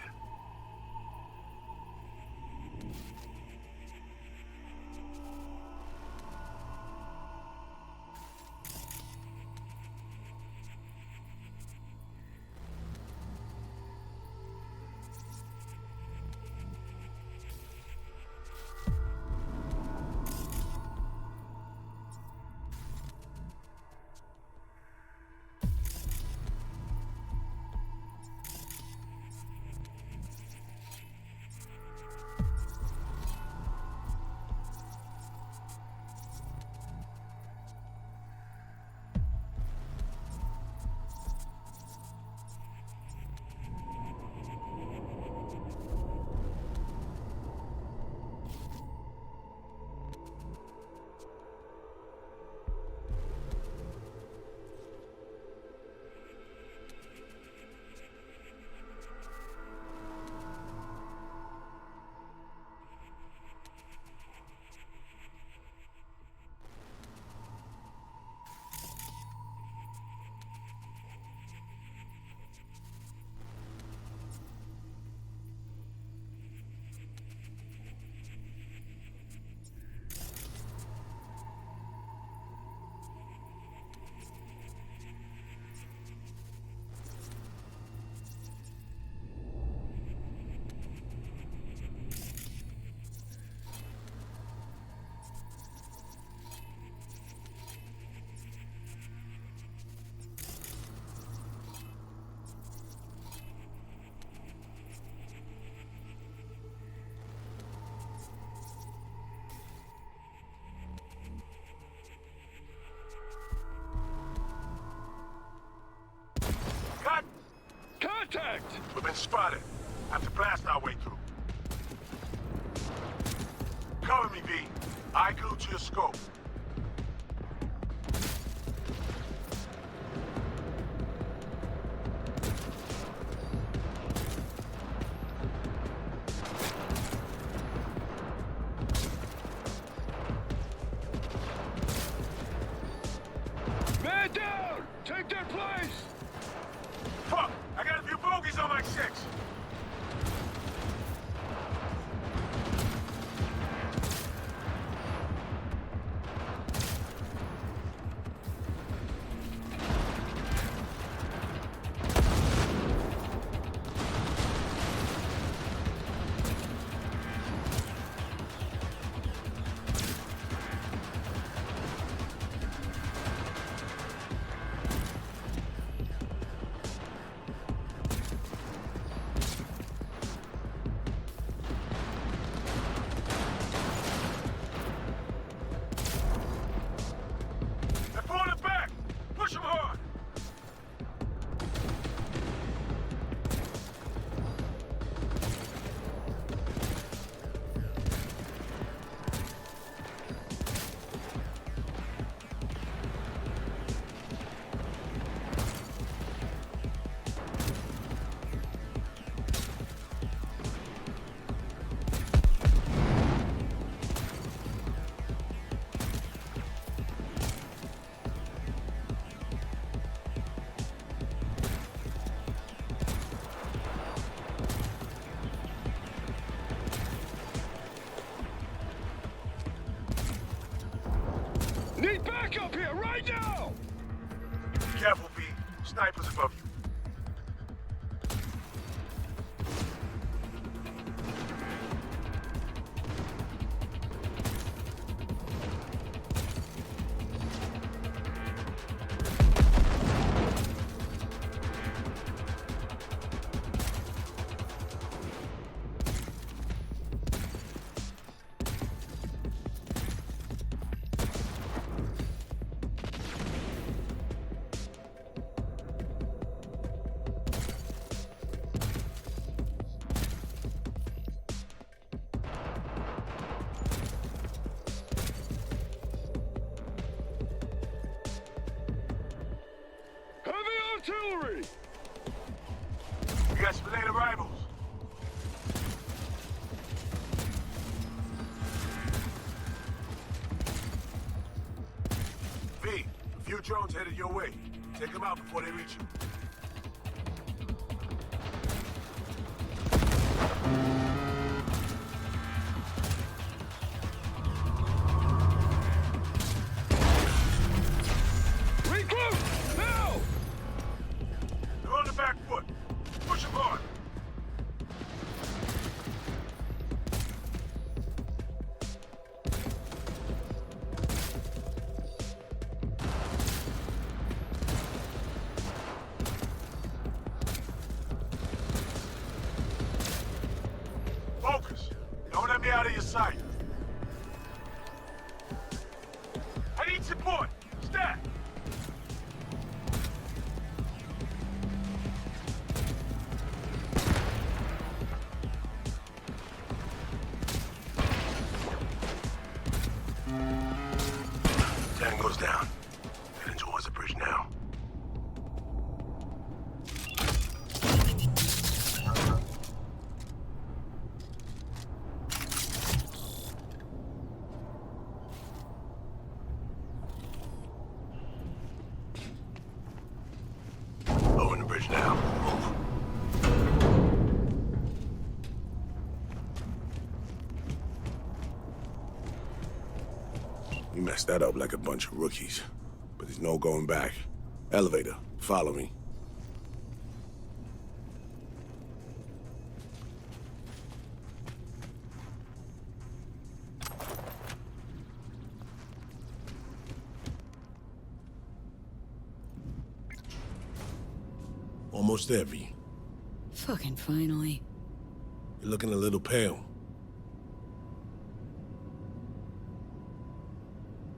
Spotted. Have to blast our way through. Cover me, V. Eye glued to your scope. Man down! Take their place! Fuck! I got a few bogeys on my 6. Need backup here, right now! Careful, V. Snipers above you. Artillery! We got some late arrivals. V, a few drones headed your way. Take them out before they reach you. Focus. Don't let me out of your sight. I need support. Stat. Tango's down. Heading towards the bridge now. Over the bridge now. Move. We messed that up like a bunch of rookies. But there's no going back. Elevator, follow me. Almost there, V. Fucking finally. You're looking a little pale.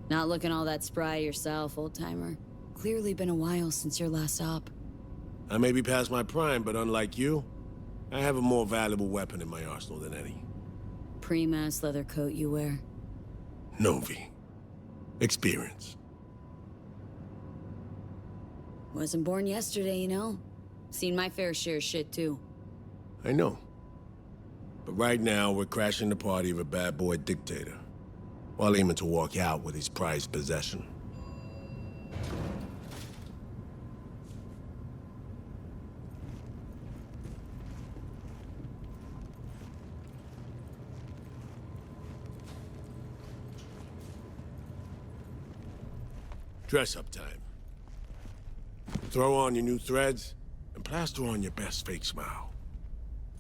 Not looking all that spry yourself, old-timer. Clearly been a while since your last op. I may be past my prime, but unlike you, I have a more valuable weapon in my arsenal than any. Pre-mass leather coat you wear. No, V. Experience. Wasn't born yesterday, you know? Seen my fair share of shit, too. I know. But right now, we're crashing the party of a bad boy dictator, while aiming to walk out with his prized possession. Dress-up time. Throw on your new threads, and plaster on your best fake smile.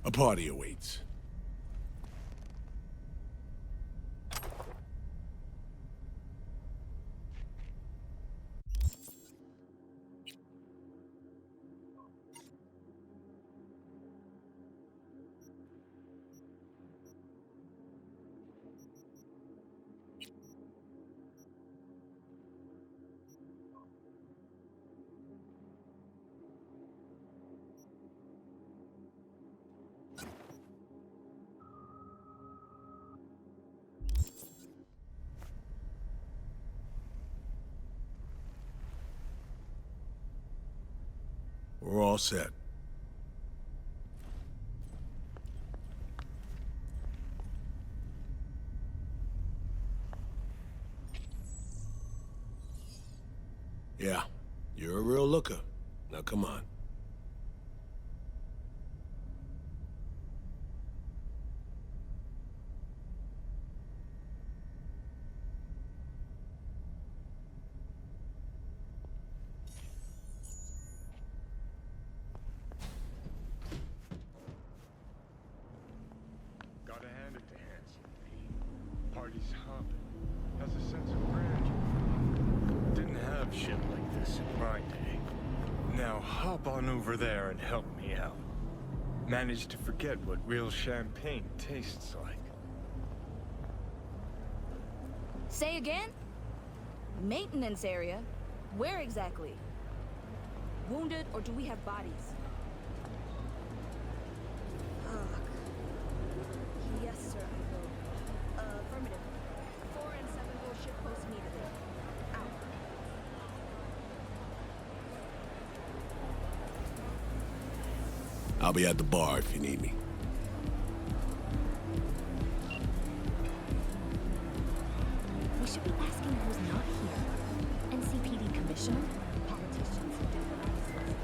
A party awaits. We're all set. Yeah, you're a real looker. Now come on. Gotta hand it to Hansen. Party's hopping. Has a sense of grandeur. Didn't have shit like this in my day. Now hop on over there and help me out. Managed to forget what real champagne tastes like. Say again? Maintenance area? Where exactly? Wounded, or do we have bodies? Fuck. Yes, sir, I will. Affirmative. 4 and 7 will ship post immediately. Out. I'll be at the bar if you need me. We should be asking who's not here. NCPD commissioner? Politicians who do the right thing.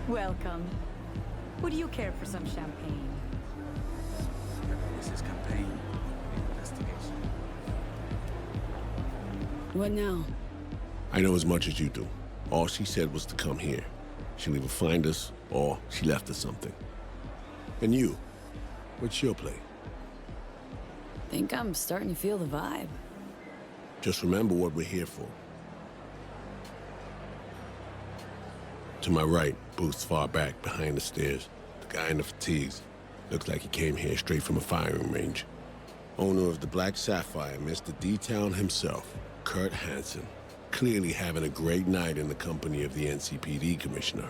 Welcome. Would you care for some champagne? This is campaign investigation. What now? I know as much as you do. All she said was to come here. She'll either find us, or she left us something. And you? What's your play? Think I'm starting to feel the vibe. Just remember what we're here for. To my right, booth's far back, behind the stairs. The guy in the fatigues. Looks like he came here straight from a firing range. Owner of the Black Sapphire, Mr. D-Town himself, Kurt Hansen. Clearly having a great night in the company of the NCPD commissioner.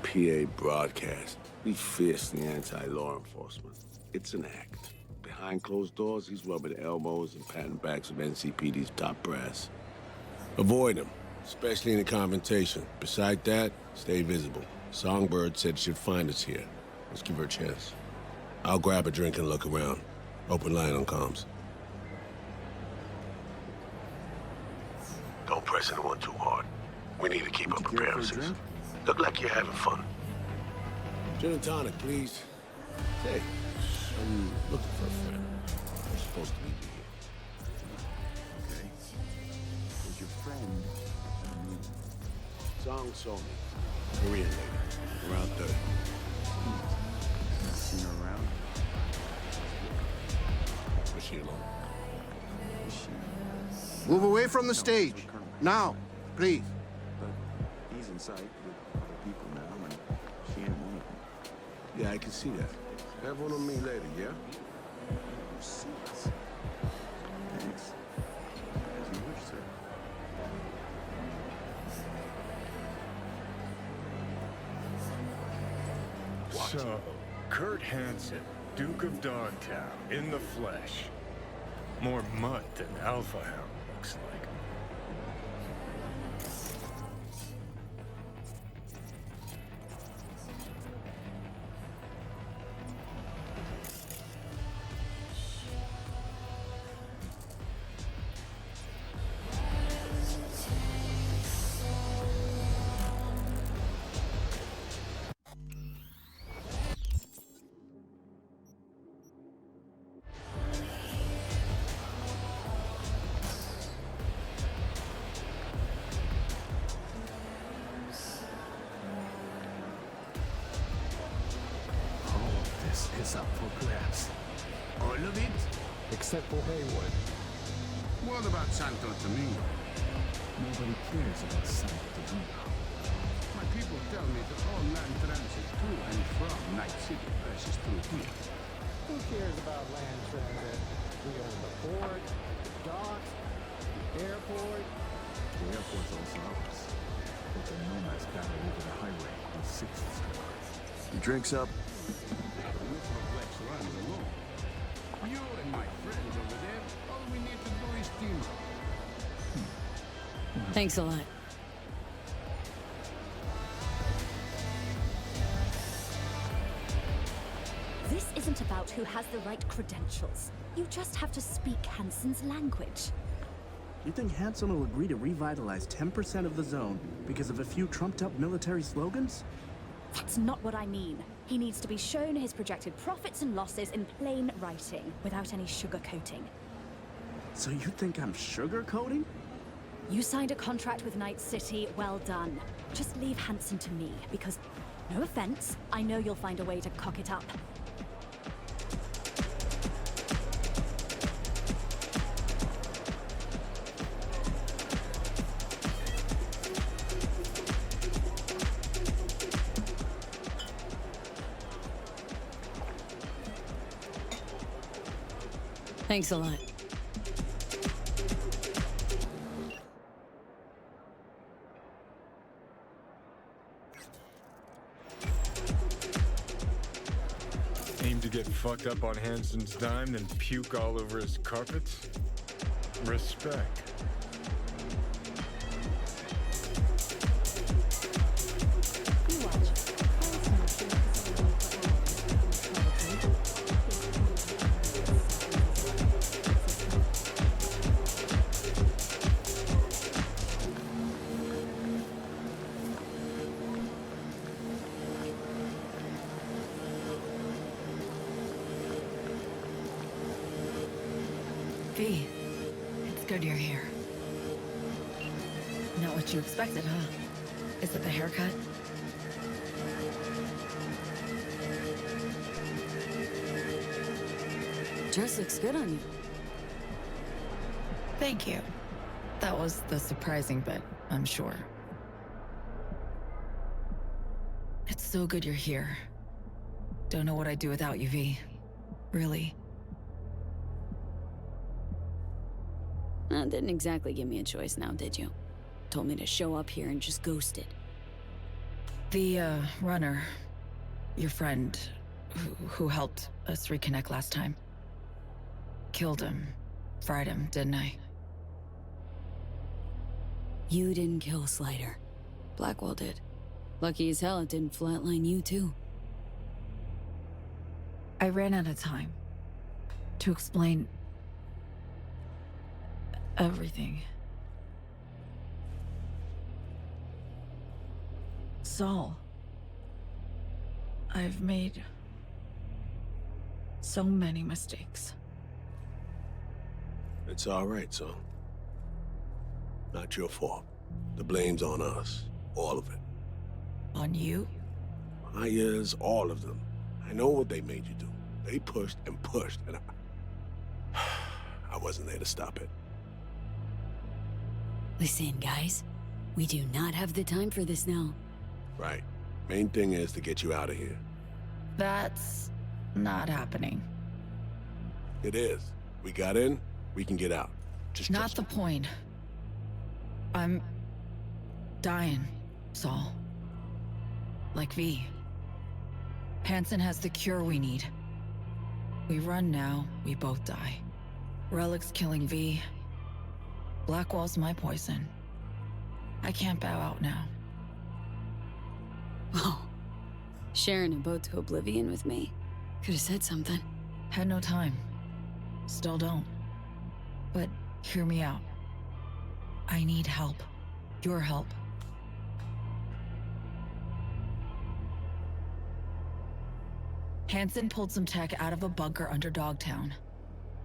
PA broadcast. We fiercely anti-law enforcement. It's an act. Behind closed doors, he's rubbing elbows and patting backs of NCPD's top brass. Avoid him. Especially in a confrontation. Beside that, stay visible. Songbird said she'd find us here. Let's give her a chance. I'll grab a drink and look around. Open line on comms. Don't press anyone too hard. We need to keep up appearances. Look like you're having fun. Gin and tonic, please. Hey, I'm looking for a friend. We're supposed to meet you here. Okay. Who's your friend? Song saw me. Korean lady. Around 30. Seen her around? Was she alone? Is she... Move away from the stage. Now, please. sight with other people now, and she ain't one of them. Yeah, I can see that. Have one on me later, yeah? Thanks. As you wish, sir. So, Kurt Hansen, Duke of Dogtown, in the flesh. More mutt than Alpha Hound, looks like. Is up for grabs. All of it? Except for Haywood. What about Santo Domingo? Nobody cares about Santo Domingo. My people tell me that all land transit to and from Night City passes through here. Who cares about land transit? We own the port, the docks, the airport. The airport's also ours. But the nomads gather over the highway on 6th Street. You drinks up? Runs alone. You and my friends over there, all we need to do is team up. Thanks a lot. This isn't about who has the right credentials. You just have to speak Hansen's language. You think Hansen will agree to revitalize 10% of the zone because of a few trumped-up military slogans? That's not what I mean. He needs to be shown his projected profits and losses in plain writing, without any sugarcoating. So you think I'm sugarcoating? You signed a contract with Night City, well done. Just leave Hansen to me, because, no offense, I know you'll find a way to cock it up. Thanks a lot. Aim to get fucked up on Hansen's dime, then puke all over his carpets? Respect. V, it's good you're here. Not what you expected, huh? Is it the haircut? Dress looks good on you. Thank you. That was the surprising bit, I'm sure. It's so good you're here. Don't know what I'd do without you, V. Really. Didn't exactly give me a choice now, did you? Told me to show up here and just ghosted. The, runner, your friend, who helped us reconnect last time. Killed him, fried him, didn't I? You didn't kill Slider. Blackwell did. Lucky as hell it didn't flatline you, too. I ran out of time to explain everything. Saul, I've made so many mistakes. It's all right, son. Not your fault. The blame's on us. All of it. On you? Myers, all of them. I know what they made you do. They pushed and pushed, and I wasn't there to stop it. Listen, guys. We do not have the time for this now. Right. Main thing is to get you out of here. That's not happening. It is. We got in, we can get out. Just not the point. I'm dying, Saul. Like V. Hansen has the cure we need. We run now, we both die. Relic's killing V. Blackwall's my poison. I can't bow out now. Oh. Sharing a boat to oblivion with me. Could have said something. Had no time. Still don't. But hear me out. I need help. Your help. Hansen pulled some tech out of a bunker under Dogtown.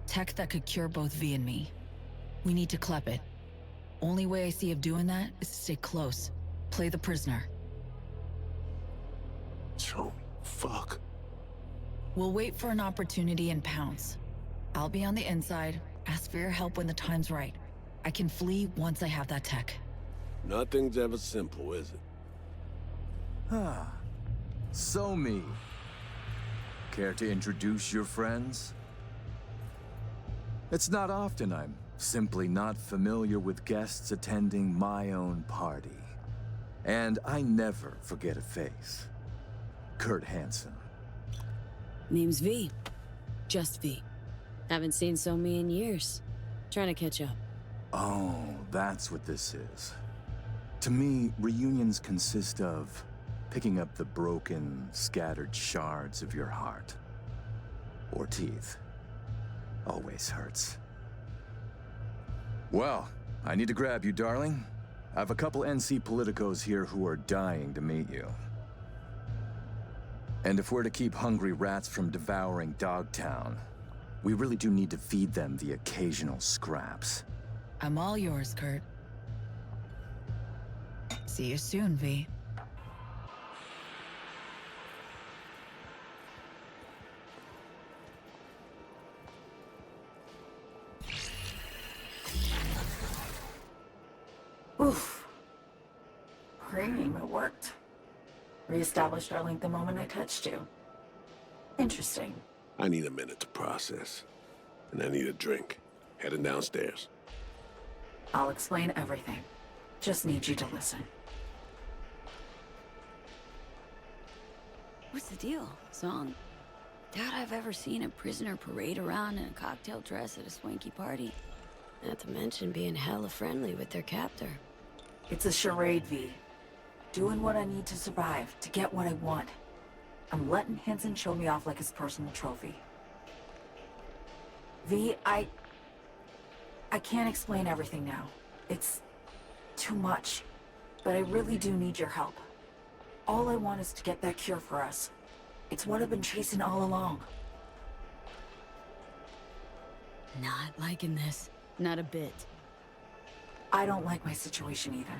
Tech that could cure both V and me. We need to clep it. Only way I see of doing that is to stay close. Play the prisoner. So, fuck. We'll wait for an opportunity and pounce. I'll be on the inside, ask for your help when the time's right. I can flee once I have that tech. Nothing's ever simple, is it? Ah. So me. Care to introduce your friends? It's not often I'm simply not familiar with guests attending my own party. And I never forget a face. Kurt Hansen. Name's V. Just V. Haven't seen So-Me in years. Trying to catch up. Oh, that's what this is. To me, reunions consist of picking up the broken, scattered shards of your heart. Or teeth. Always hurts. Well, I need to grab you, darling. I have a couple NC politicos here who are dying to meet you. And if we're to keep hungry rats from devouring Dogtown, we really do need to feed them the occasional scraps. I'm all yours, Kurt. See you soon, V. Oof. Cream, it worked. Reestablished our link the moment I touched you. Interesting. I need a minute to process. And I need a drink. Heading downstairs. I'll explain everything. Just need you to listen. What's the deal, Song? Doubt I've ever seen a prisoner parade around in a cocktail dress at a swanky party. Not to mention being hella friendly with their captor. It's a charade, V. Doing what I need to survive, to get what I want. I'm letting Hansen show me off like his personal trophy. V, I can't explain everything now. It's too much. But I really do need your help. All I want is to get that cure for us. It's what I've been chasing all along. Not liking this. Not a bit. I don't like my situation either.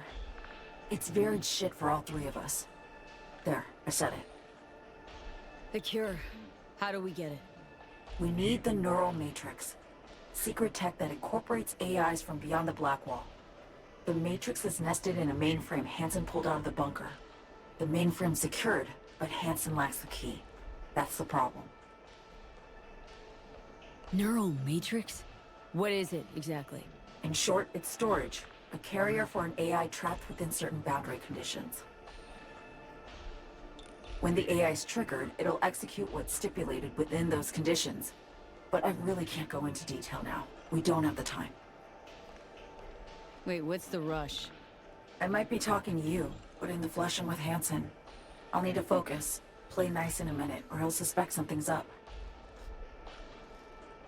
It's very shit for all three of us. There, I said it. The cure. How do we get it? We need the neural matrix. Secret tech that incorporates AIs from beyond the Blackwall. The matrix is nested in a mainframe Hansen pulled out of the bunker. The mainframe's secured, but Hansen lacks the key. That's the problem. Neural matrix? What is it, exactly? In short, it's storage. A carrier for an AI trapped within certain boundary conditions. When the AI is triggered, it'll execute what's stipulated within those conditions. But I really can't go into detail now. We don't have the time. Wait, what's the rush? I might be talking to you, but in the flesh I'm with Hansen. I'll need to focus. Play nice in a minute, or he'll suspect something's up.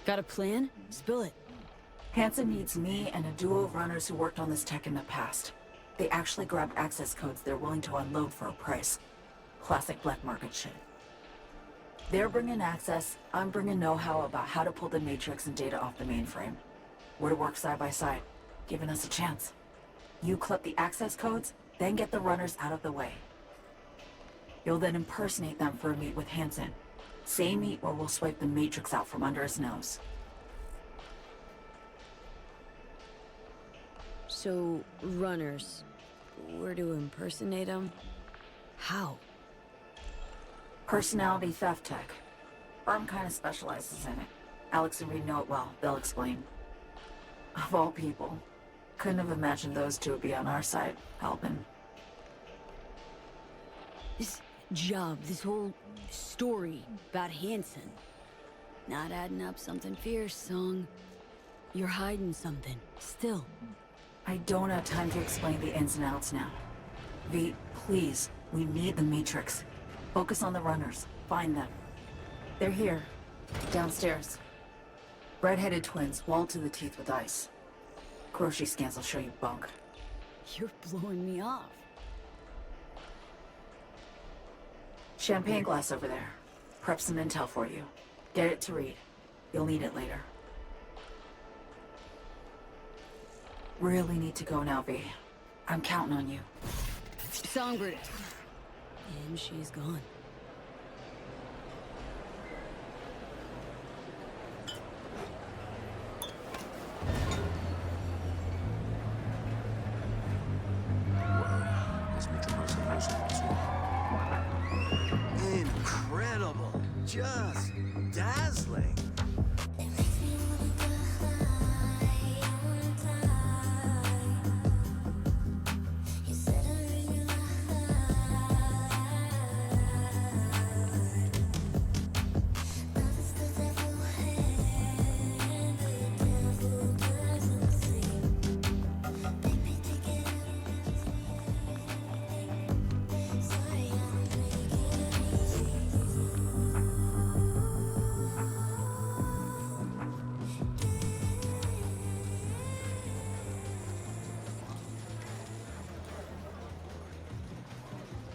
Got a plan? Spill it. Hansen needs me and a duo of runners who worked on this tech in the past. They actually grabbed access codes they're willing to unload for a price. Classic black market shit. They're bringing access, I'm bringing know-how about how to pull the matrix and data off the mainframe. We're to work side by side, giving us a chance. You clip the access codes, then get the runners out of the way. You'll then impersonate them for a meet with Hansen. Say meet or we'll swipe the matrix out from under his nose. So, runners. were to impersonate him, how? Personality theft tech. Firm kind of specializes in it. Alex and Reed know it well. They'll explain. Of all people, couldn't have imagined those two would be on our side, helping. This job, this whole story about Hansen. Not adding up something fierce, Song. You're hiding something, still. I don't have time to explain the ins and outs now. V, please, we need the Matrix. Focus on the runners. Find them. They're here. Downstairs. Red-headed twins, walled to the teeth with ice. Grocery scans will show you bunk. You're blowing me off. Champagne glass over there. Prep some intel for you. Get it to Reed. You'll need it later. Really need to go now, V. I'm counting on you. Songbird. And she's gone. Incredible. Just dazzling.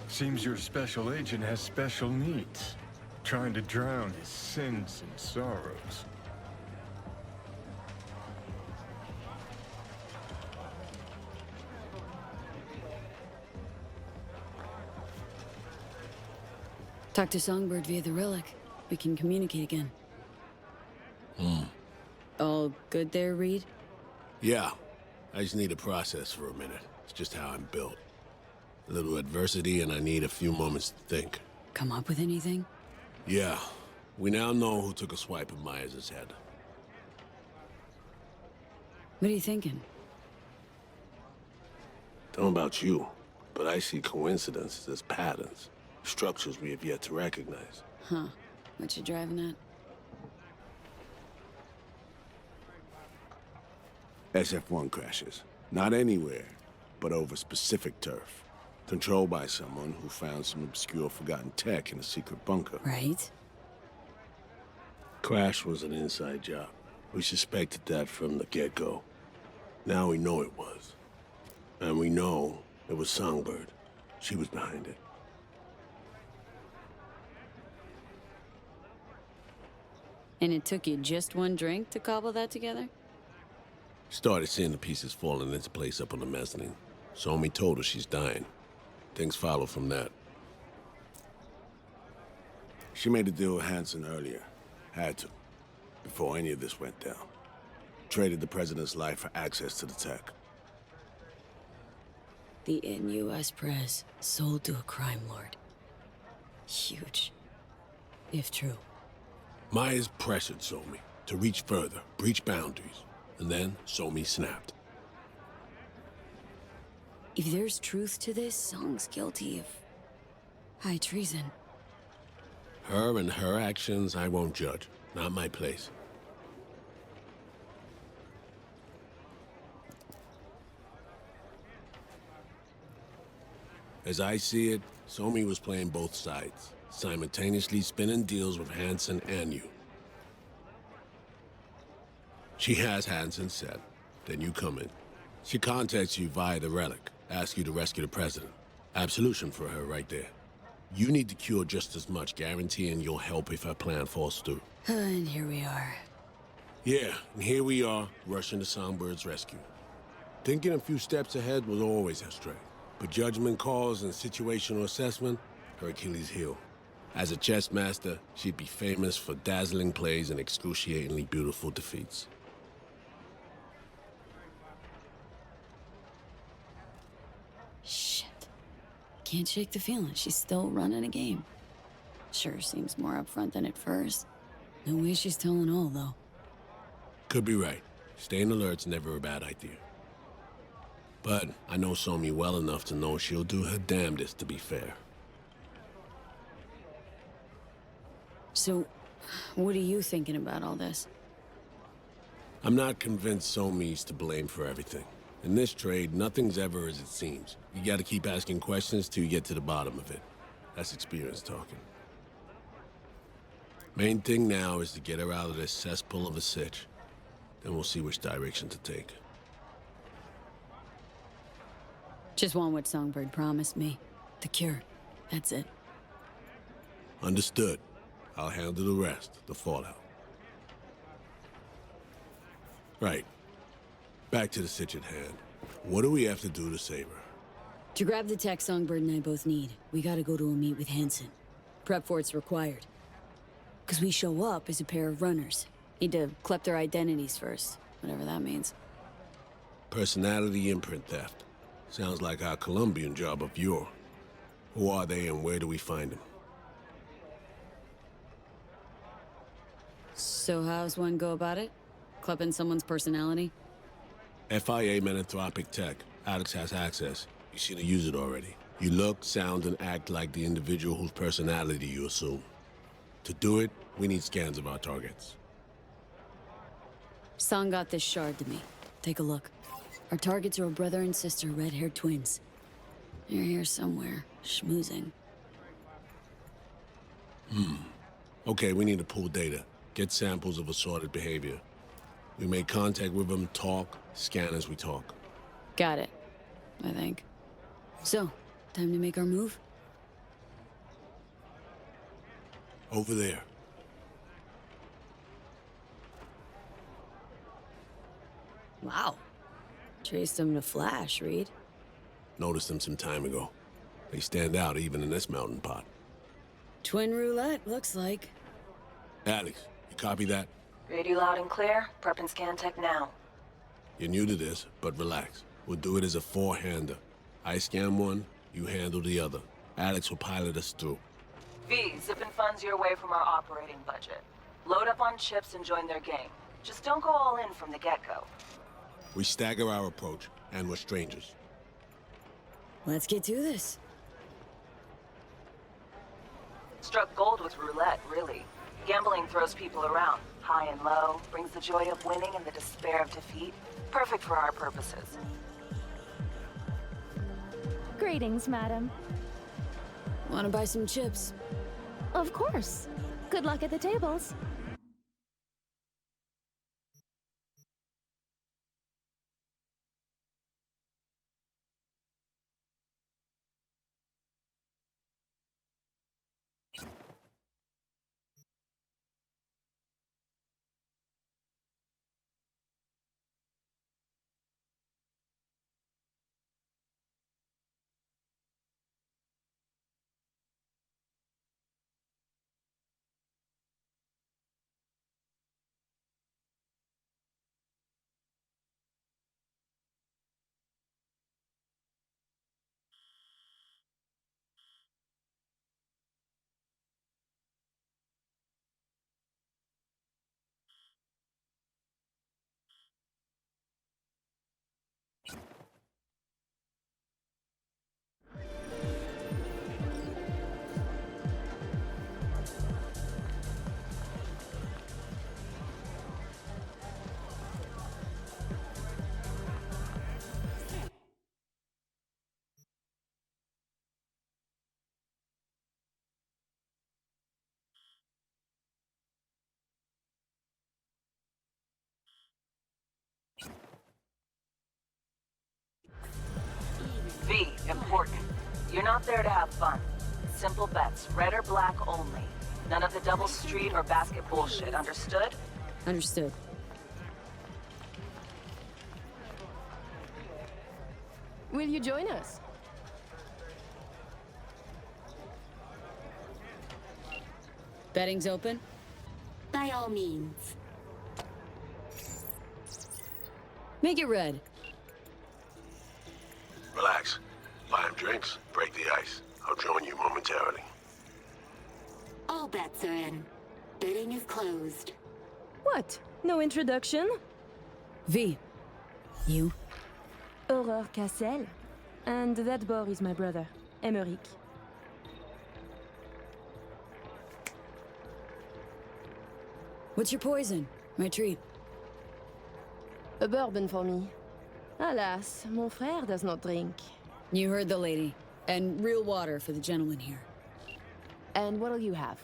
Seems your special agent has special needs, trying to drown his sins and sorrows. Talk to Songbird via the relic. We can communicate again. All good there, Reed? Yeah. I just need to process for a minute. It's just how I'm built. A little adversity, and I need a few moments to think. Come up with anything? Yeah. We now know who took a swipe at Myers' head. What are you thinking? Don't know about you, but I see coincidences as patterns. Structures we have yet to recognize. Huh. What you driving at? SF-1 crashes. Not anywhere, but over specific turf. Controlled by someone who found some obscure forgotten tech in a secret bunker. Right. Crash was an inside job. We suspected that from the get-go. Now we know it was. And we know it was Songbird. She was behind it. And it took you just one drink to cobble that together? Started seeing the pieces falling into place up on the mezzanine. Somi told her she's dying. Things follow from that. She made a deal with Hansen earlier. Had to. Before any of this went down. Traded the president's life for access to the tech. The NUS Press sold to a crime lord. Huge. If true. Myers pressured Somi to reach further, breach boundaries. And then Somi snapped. If there's truth to this, Song's guilty of high treason. Her and her actions, I won't judge. Not my place. As I see it, Somi was playing both sides, simultaneously spinning deals with Hansen and you. She has Hansen set, then you come in. She contacts you via the relic, asks you to rescue the president. Absolution for her right there. You need to cure just as much, guaranteeing you'll help if her plan falls through. And here we are. Yeah, and here we are, rushing to Songbird's rescue. Thinking a few steps ahead was always her strength. But judgment calls and situational assessment, her Achilles heel. As a chess master, she'd be famous for dazzling plays and excruciatingly beautiful defeats. can't shake the feeling she's still running a game. Sure seems more upfront than at first. No way she's telling all, though. Could be right. Staying alert's never a bad idea. But I know Somi well enough to know she'll do her damnedest to be fair. So, what are you thinking about all this? I'm not convinced Somi's to blame for everything. In this trade, nothing's ever as it seems. You gotta keep asking questions till you get to the bottom of it. That's experience talking. Main thing now is to get her out of this cesspool of a sitch. Then we'll see which direction to take. Just want what Songbird promised me. The cure. That's it. Understood. I'll handle the rest, the fallout. Right. Back to the sitch at hand. What do we have to do to save her? To grab the tech Songbird and I both need, we gotta go to a meet with Hansen. Prep for it's required. Because we show up as a pair of runners. Need to collect their identities first, whatever that means. Personality imprint theft. Sounds like our Colombian job of yore. Who are they and where do we find them? So how's one go about it? Clipping someone's personality? FIA Menanthropic Tech. Alex has access. You should have used it already. You look, sound, and act like the individual whose personality you assume. To do it, we need scans of our targets. Song got this shard to me. Take a look. Our targets are a brother and sister red-haired twins. They're here somewhere, schmoozing. Okay, we need to pull data. Get samples of assorted behavior. We make contact with them, talk, scan as we talk. Got it, I think. So, time to make our move? Over there. Wow. Traced them to Flash, Reed. Noticed them some time ago. They stand out even in this melting pot. Twin roulette, looks like. Alex, you copy that? Read you loud and clear. Prep and scan tech now. You're new to this, but relax. We'll do it as a four-hander. I scan one, you handle the other. Alex will pilot us through. V, zipping funds your way from our operating budget. Load up on chips and join their game. Just don't go all in from the get-go. We stagger our approach, and we're strangers. Let's get to this. Struck gold with roulette, really. Gambling throws people around, high and low, brings the joy of winning and the despair of defeat. Perfect for our purposes. Greetings, madam. Want to buy some chips? Of course. Good luck at the tables. V, important. You're not there to have fun. Simple bets, red or black only. None of the double street or basket bullshit, understood? Understood. Will you join us? Betting's open? By all means. Make it red. Relax. Buy him Drinks? Break the ice. I'll join you momentarily. All bets are in. Bidding is closed. What? No introduction? V. You? Aurore Cassel. And that boy is my brother, Emmerich. What's your poison? My treat. A bourbon for me. Alas, mon frère does not drink. You heard the lady. And real water for the gentleman here. And what'll you have?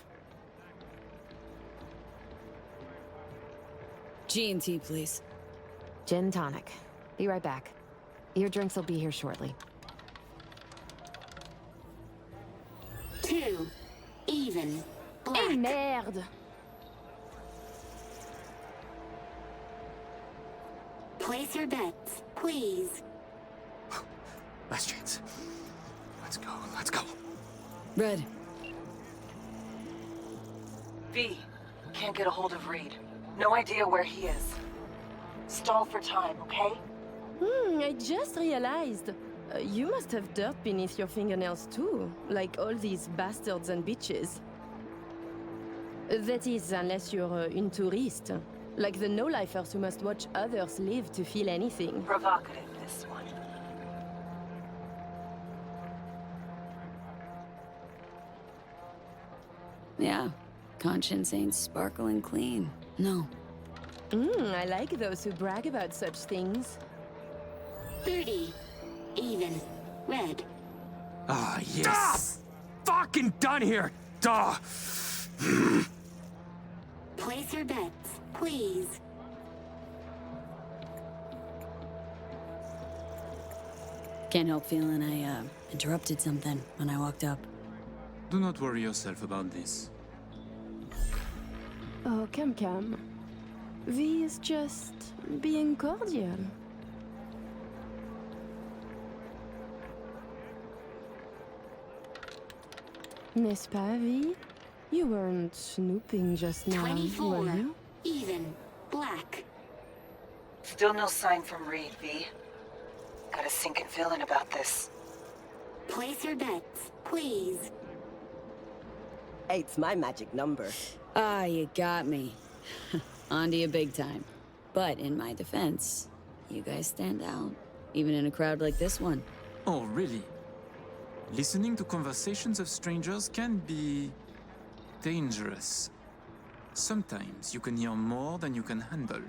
G&T, please. Gin tonic. Be right back. Your drinks will be here shortly. 2. Even. Black. Eh merde! Place your bets, please. Last chance. Let's go, let's go. Red. V. Can't get a hold of Reed. No idea where he is. Stall for time, okay? I just realized. You must have dirt beneath your fingernails too, like all these bastards and bitches. That is, unless you're une touriste. Like the no-lifers who must watch others live to feel anything. Provocative, this one. Yeah. Conscience ain't sparkling clean. No. I like those who brag about such things. 30. Even. Red. Ah, yes! Fucking done here! Duh! Place your bets, please. Can't help feeling I, interrupted something when I walked up. Do not worry yourself about this. Oh, come. V is just being cordial. N'est-ce pas, V? You weren't snooping just now, 24. were you? Even. Black. Still no sign from Reed, V. Got a sinking feeling about this. Place your bets, please. Eight's my magic number. Ah, you got me. On to you big time. But in my defense, you guys stand out. Even in a crowd like this one. Oh, really? Listening to conversations of strangers can be dangerous. Sometimes you can hear more than you can handle.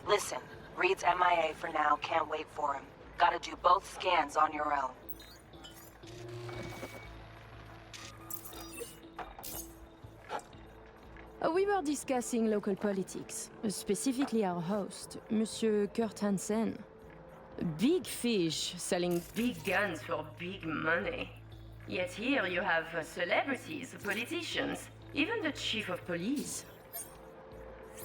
Listen, Reed's MIA for now, can't wait for him. Gotta do both scans on your own. We were discussing local politics, specifically our host, Monsieur Kurt Hansen. Big fish selling big guns for big money. Yet here you have celebrities, politicians, even the chief of police.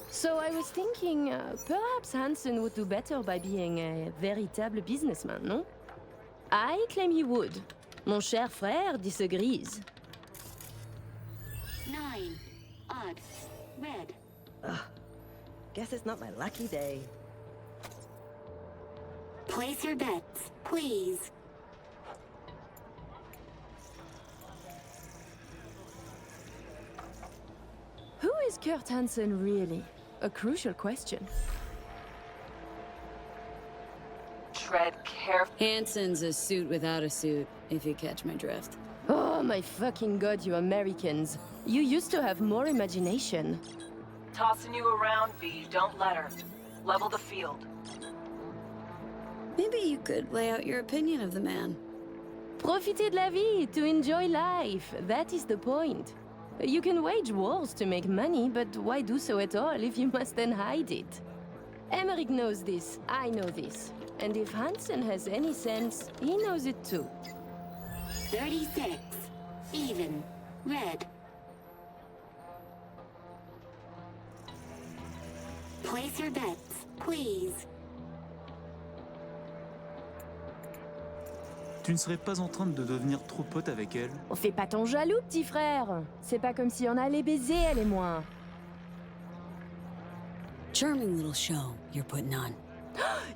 So I was thinking, perhaps Hansen would do better by being a véritable businessman, no? I claim he would. Mon cher frère disagrees. 9. Odd. Red. Ugh. Guess it's not my lucky day. Place your bets, please. Who is Kurt Hansen really? A crucial question. Tread carefully. Hansen's a suit without a suit, if you catch my drift. Oh my fucking god, you Americans. You used to have more imagination. Tossing you around, V. Don't let her. Level the field. Maybe you could lay out your opinion of the man. Profitez de la vie, to enjoy life. That is the point. You can wage wars to make money, but why do so at all if you must then hide it? Emmerich knows this, I know this. And if Hansen has any sense, he knows it too. 36. Even. Red. Place your bets, please. Tu ne serais pas en train de devenir trop pote avec elle? On fait pas ton jaloux, petit frère. C'est pas comme si on allait baiser, elle et moi. Charming little show you're putting on.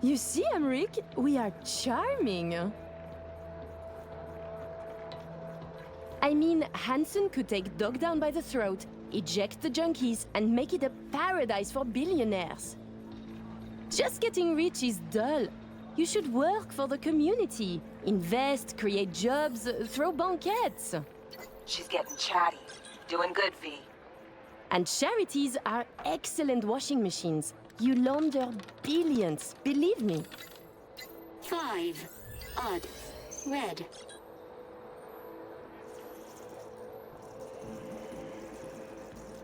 You see, Amrik, we are charming. I mean, Hansen could take Dog down by the throat, eject the junkies, and make it a paradise for billionaires. Just getting rich is dull. You should work for the community. Invest, create jobs, throw banquets. She's getting chatty. Doing good, V. And charities are excellent washing machines. You launder billions, believe me. 5. Odd. Red.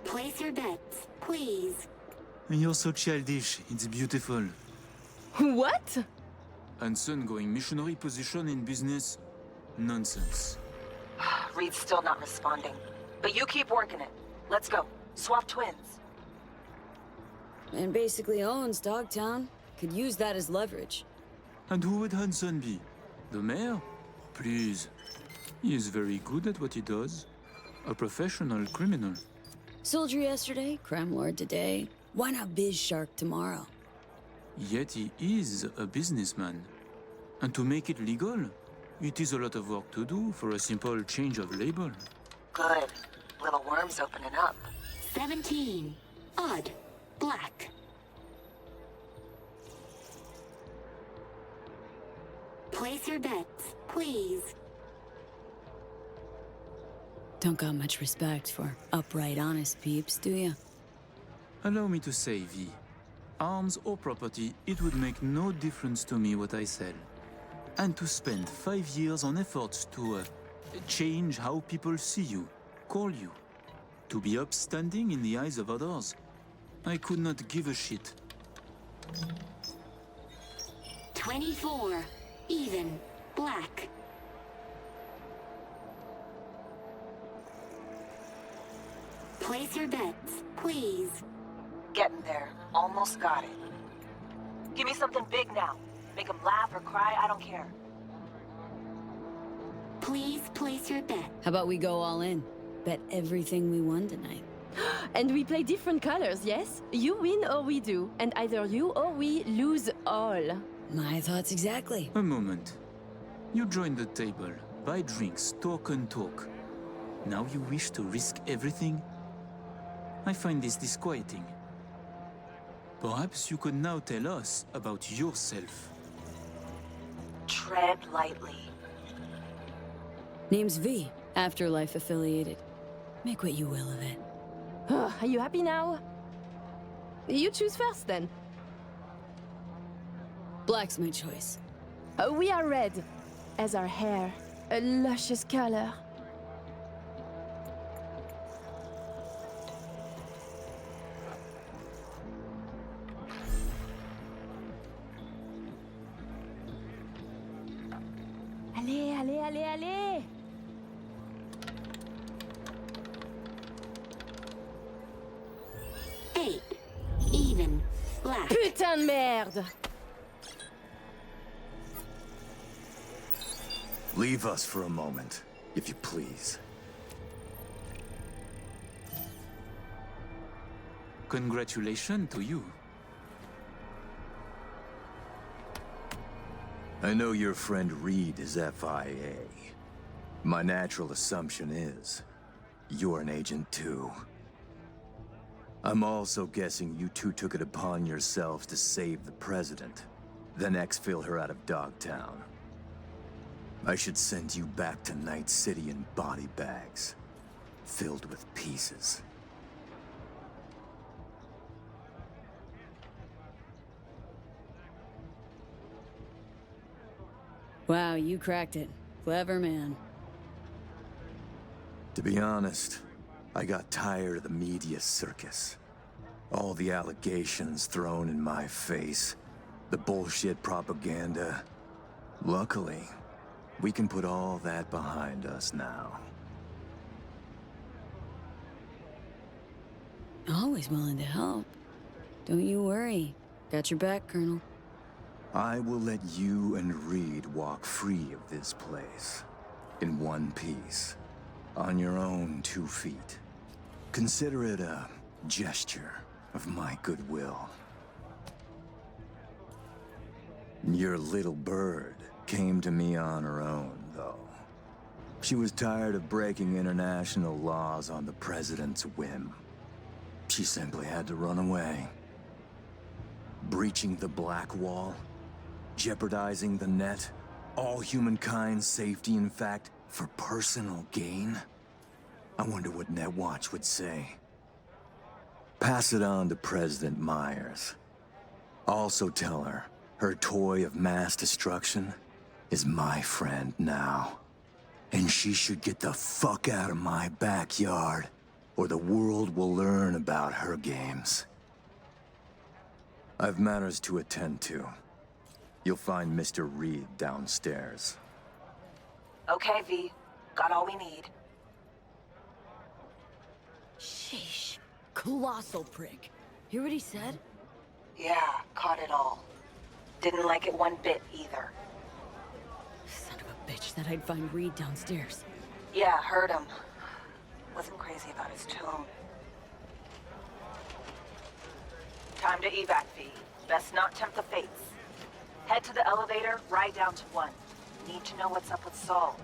Place your bets, please. You're so childish, it's beautiful. What? Hansen going missionary position in business? Nonsense. Reed's still not responding. But you keep working it. Let's go. Swap twins. And basically owns Dogtown. Could use that as leverage. And who would Hansen be? The mayor? Please. He is very good at what he does. A professional criminal. Soldier yesterday, crime lord today. Why not biz shark tomorrow? Yet he is a businessman. And to make it legal, it is a lot of work to do for a simple change of label. Good. Little worm's opening up. 17. Odd. Black. Place your bets, please. Don't got much respect for upright, honest peeps, do ya? Allow me to say, V. Arms or property, it would make no difference to me what I sell. And to spend 5 years on efforts to change how people see you, call you, to be upstanding in the eyes of others, I could not give a shit. 24. Even. Black. Place your bets, please. Getting there. Almost got it. Give me something big now. Make him laugh or cry, I don't care. Please place your bet. How about we go all in? Bet everything we won tonight. And we play different colors, yes? You win or we do, and either you or we lose all. My thoughts exactly. A moment. You join the table, buy drinks, talk and talk. Now you wish to risk everything? I find this disquieting. Perhaps you could now tell us about yourself. Tread lightly. Name's V, Afterlife affiliated. Make what you will of it. Are you happy now? You choose first, then. Black's my choice. We are red, as our hair. A luscious color. Allez, allez, allez, allez! Even. Black. Putain de merde! Leave us for a moment, if you please. Congratulations to you. I know your friend Reed is FIA. My natural assumption is, you're an agent too. I'm also guessing you two took it upon yourselves to save the president, then exfil her out of Dogtown. I should send you back to Night City in body bags, filled with pieces. Wow, you cracked it. Clever man. To be honest, I got tired of the media circus. All the allegations thrown in my face, the bullshit propaganda. Luckily, we can put all that behind us now. Always willing to help. Don't you worry. Got your back, Colonel. I will let you and Reed walk free of this place. In one piece. On your own 2 feet. Consider it a gesture of my goodwill. Your little bird came to me on her own, though. She was tired of breaking international laws on the president's whim. She simply had to run away. Breaching the Black Wall, jeopardizing the net, all humankind's safety, in fact, for personal gain? I wonder what Netwatch would say. Pass it on to President Myers. Also tell her toy of mass destruction is my friend now. And she should get the fuck out of my backyard, or the world will learn about her games. I've matters to attend to. You'll find Mr. Reed downstairs. Okay, V. Got all we need. Sheesh. Colossal prick. Hear what he said? Yeah, caught it all. Didn't like it one bit either. Son of a bitch said I'd find Reed downstairs. Yeah, heard him. Wasn't crazy about his tone. Time to evac, V. Best not tempt the fates. Head to the elevator, ride down to 1. Need to know what's up with Saul.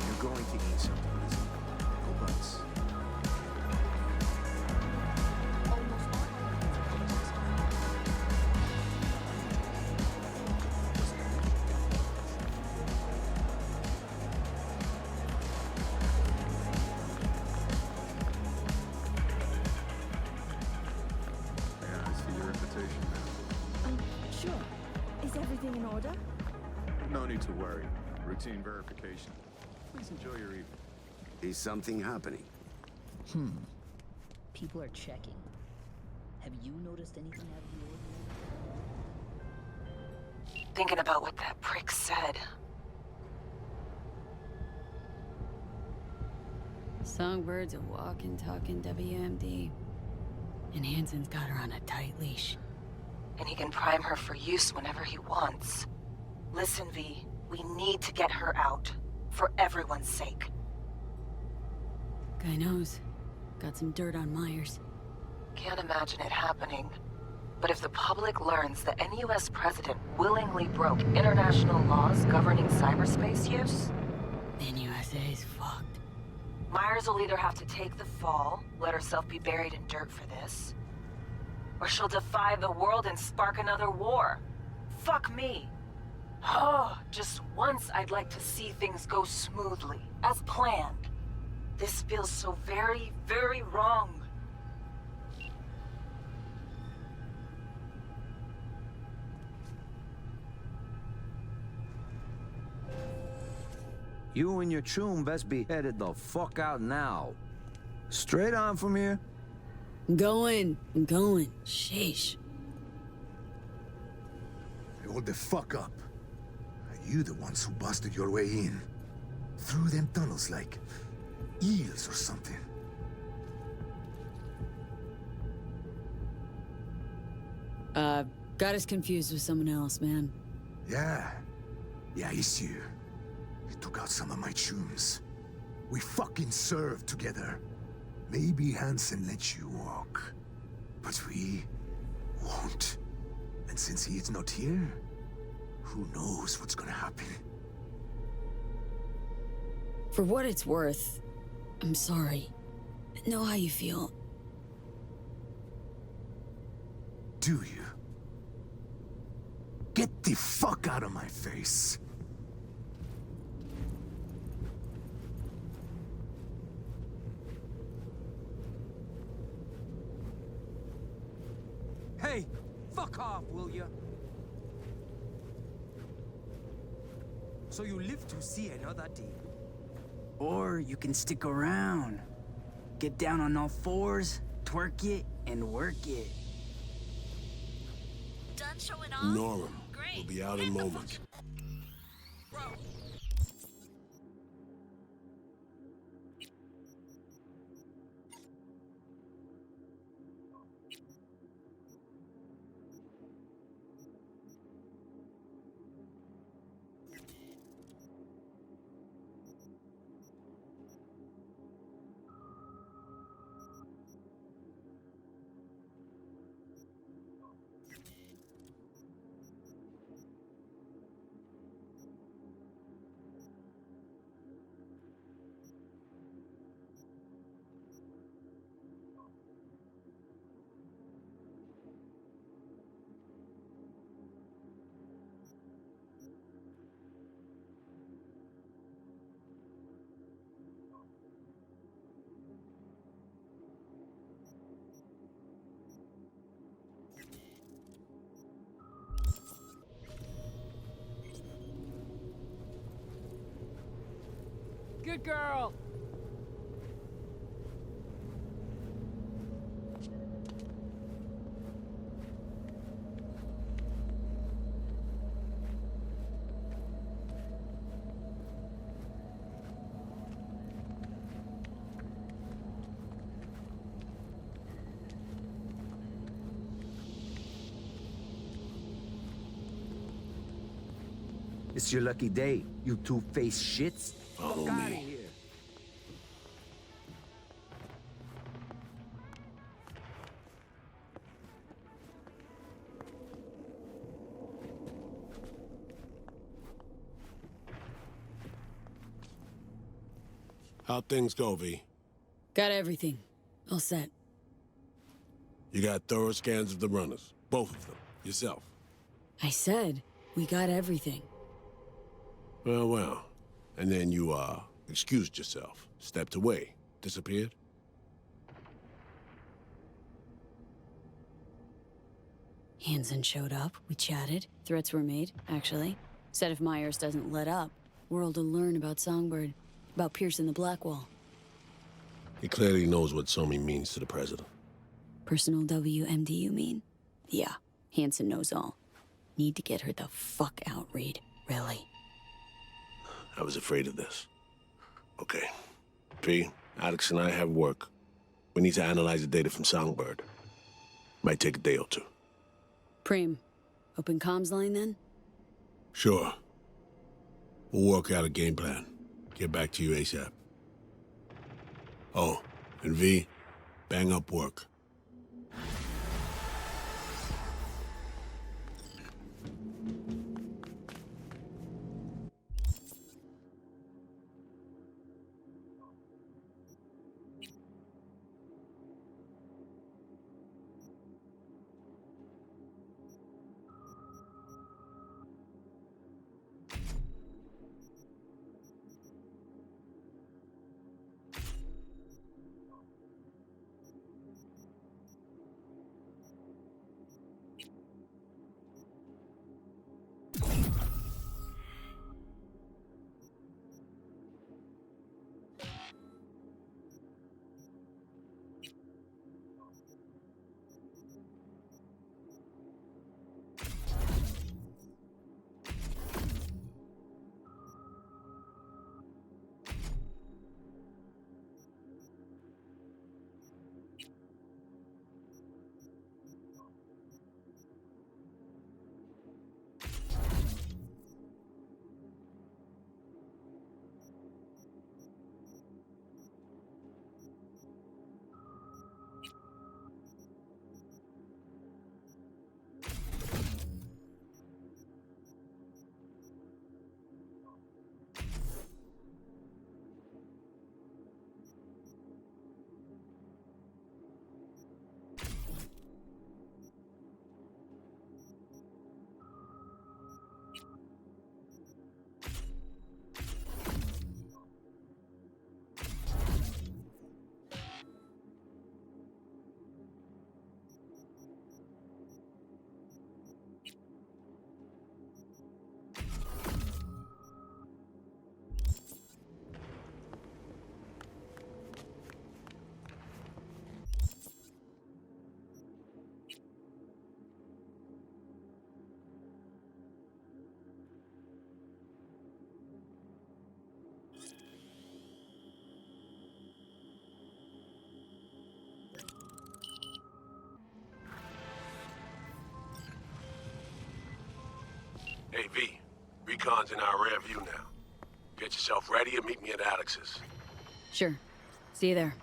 You're going to eat something, Lizzie. No buts. Sure. Is everything in order? No need to worry. Routine verification. Please enjoy your evening. Is something happening? People are checking. Have you noticed anything out of the ordinary? Thinking about what that prick said. Songbird's a walking, talking WMD. And Hansen's got her on a tight leash. And he can prime her for use whenever he wants. Listen, V. We need to get her out. For everyone's sake. Guy knows. Got some dirt on Myers. Can't imagine it happening. But if the public learns that any US president willingly broke international laws governing cyberspace use, then USA's fucked. Myers will either have to take the fall, let herself be buried in dirt for this, or she'll defy the world and spark another war. Fuck me. Oh, just once I'd like to see things go smoothly, as planned. This feels so very, very wrong. You and your chum best be headed the fuck out now. Straight on from here. I'm going. Sheesh. Hold the fuck up. Are you the ones who busted your way in? Through them tunnels like eels or something? Got us confused with someone else, man. Yeah, it's you. You took out some of my chums. We fucking served together. Maybe Hansen let you walk, but we won't. And since he's not here, who knows what's gonna happen? For what it's worth, I'm sorry. I know how you feel. Do you? Get the fuck out of my face. Hey, fuck off, will ya? So you live to see another day. Or you can stick around. Get down on all fours, twerk it, and work it. Done showing off? Norm will be out in moments. Good girl. It's your lucky day, you two-faced shits. Follow Fuck outta me. here. How'd things go, V? Got everything. All set. You got thorough scans of the runners. Both of them. Yourself. I said, we got everything. Well, well. And then you, excused yourself. Stepped away. Disappeared? Hansen showed up, we chatted, threats were made, actually. Said if Myers doesn't let up, World will learn about Songbird, about piercing the black wall. He clearly knows what Somi means to the president. Personal WMD, you mean? Yeah, Hansen knows all. Need to get her the fuck out, Reed. Really. I was afraid of this. Okay. P, Alex and I have work. We need to analyze the data from Songbird. Might take a day or two. Preem, open comms line then? Sure. We'll work out a game plan. Get back to you ASAP. Oh, and V, bang up work. Hey, V. Recon's in our rear view now. Get yourself ready and meet me at Alex's. Sure. See you there.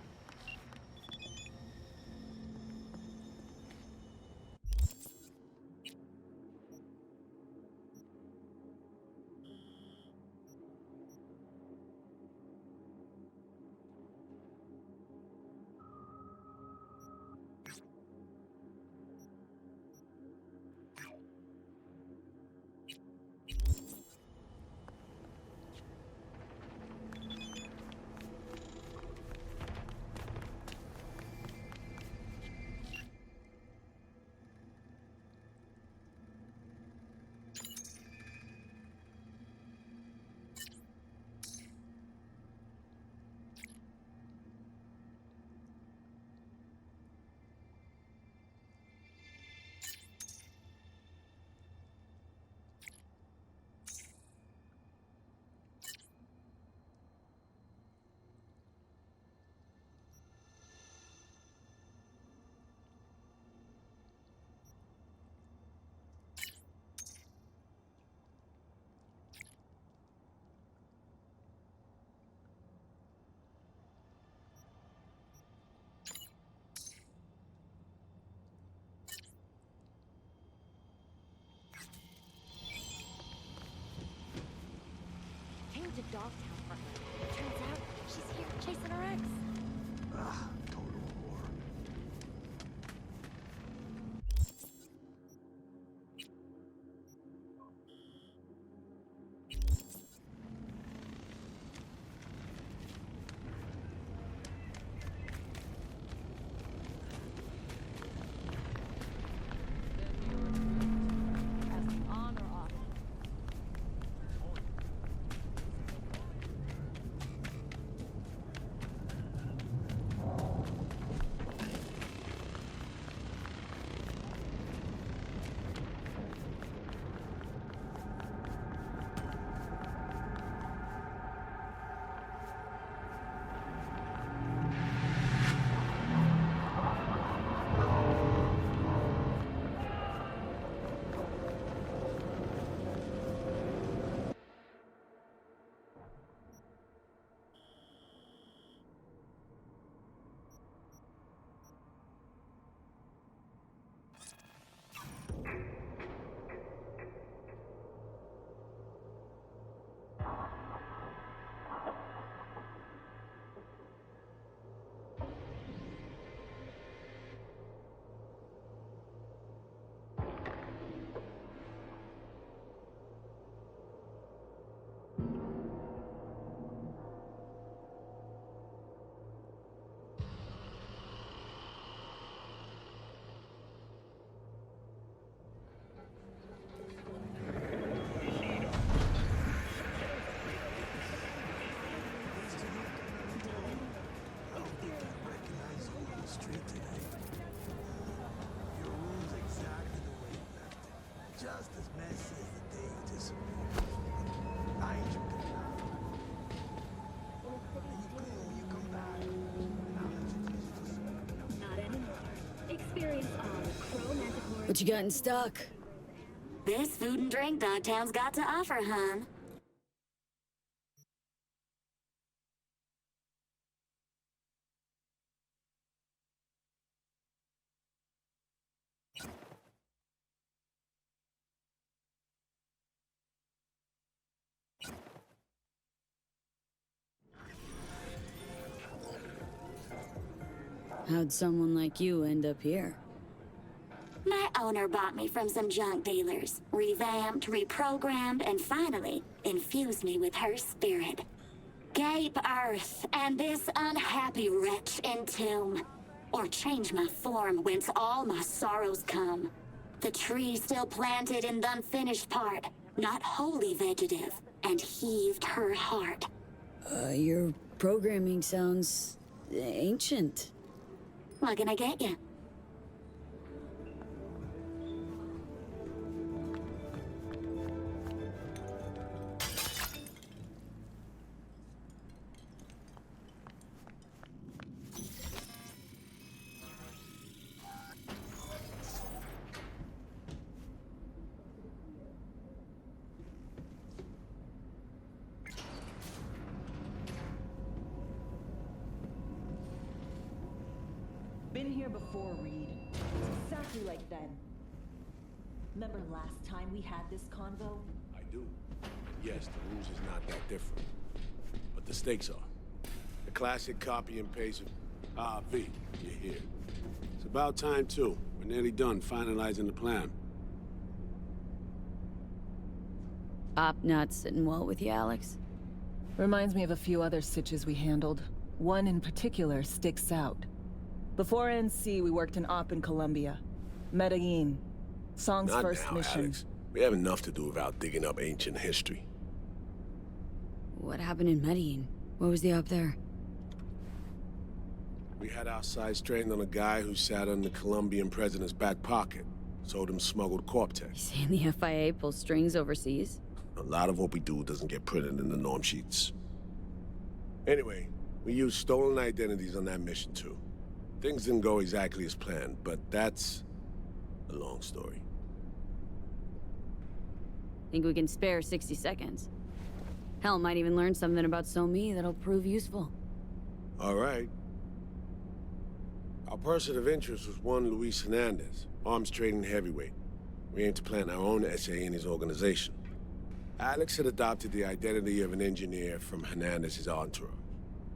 Came to Dogtown for her. Turns out she's here chasing her ex. Total whore. On or off? Just as messy as the day you disappeared. I ain't your you come back. Not anymore. Experience all Crow Manticore. What you got in stock? This food and drink Dogtown's got to offer, hon. How'd someone like you end up here? My owner bought me from some junk dealers, revamped, reprogrammed, and finally infused me with her spirit. Gape Earth and this unhappy wretch entomb, or change my form whence all my sorrows come. The tree still planted in the unfinished part, not wholly vegetative, and heaved her heart. Your programming sounds ancient. What can I get you? Been here before, Reed. It's exactly like then. Remember last time we had this convo? I do. Yes, the rules is not that different. But the stakes are. The classic copy and paste of, V, you're here. It's about time, too. We're nearly done finalizing the plan. Op not sitting well with you, Alex? Reminds me of a few other sitches we handled. One in particular sticks out. Before NC, we worked in Op in Colombia. Medellin. Song's Not first now, mission. Alex. We have enough to do without digging up ancient history. What happened in Medellin? What was the op there? We had our sights trained on a guy who sat in the Colombian president's back pocket. Sold him smuggled Corp-Tex. Saying the FIA pulls strings overseas? A lot of what we do doesn't get printed in the norm sheets. Anyway, we used stolen identities on that mission too. Things didn't go exactly as planned, but that's a long story. Think we can spare 60 seconds? Hell, might even learn something about So-Me that'll prove useful. All right. Our person of interest was one Luis Hernandez, arms trading heavyweight. We aim to plant our own SA in his organization. Alex had adopted the identity of an engineer from Hernandez's entourage.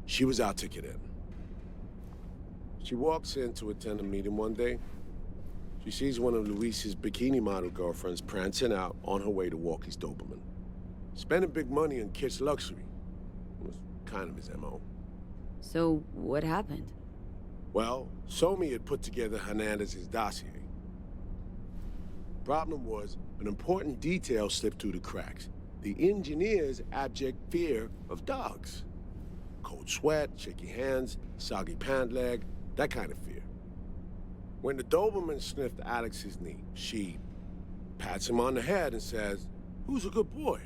She was our ticket in. She walks in to attend a meeting one day. She sees one of Luis's bikini model girlfriends prancing out on her way to walk his Doberman. Spending big money on kids' luxury. It was kind of his MO. So, what happened? Well, So-Me had put together Hernandez's dossier. Problem was, an important detail slipped through the cracks. The engineer's abject fear of dogs. Cold sweat, shaky hands, soggy pant leg, that kind of fear. When the Doberman sniffed Alex's knee, she pats him on the head and says, "Who's a good boy?"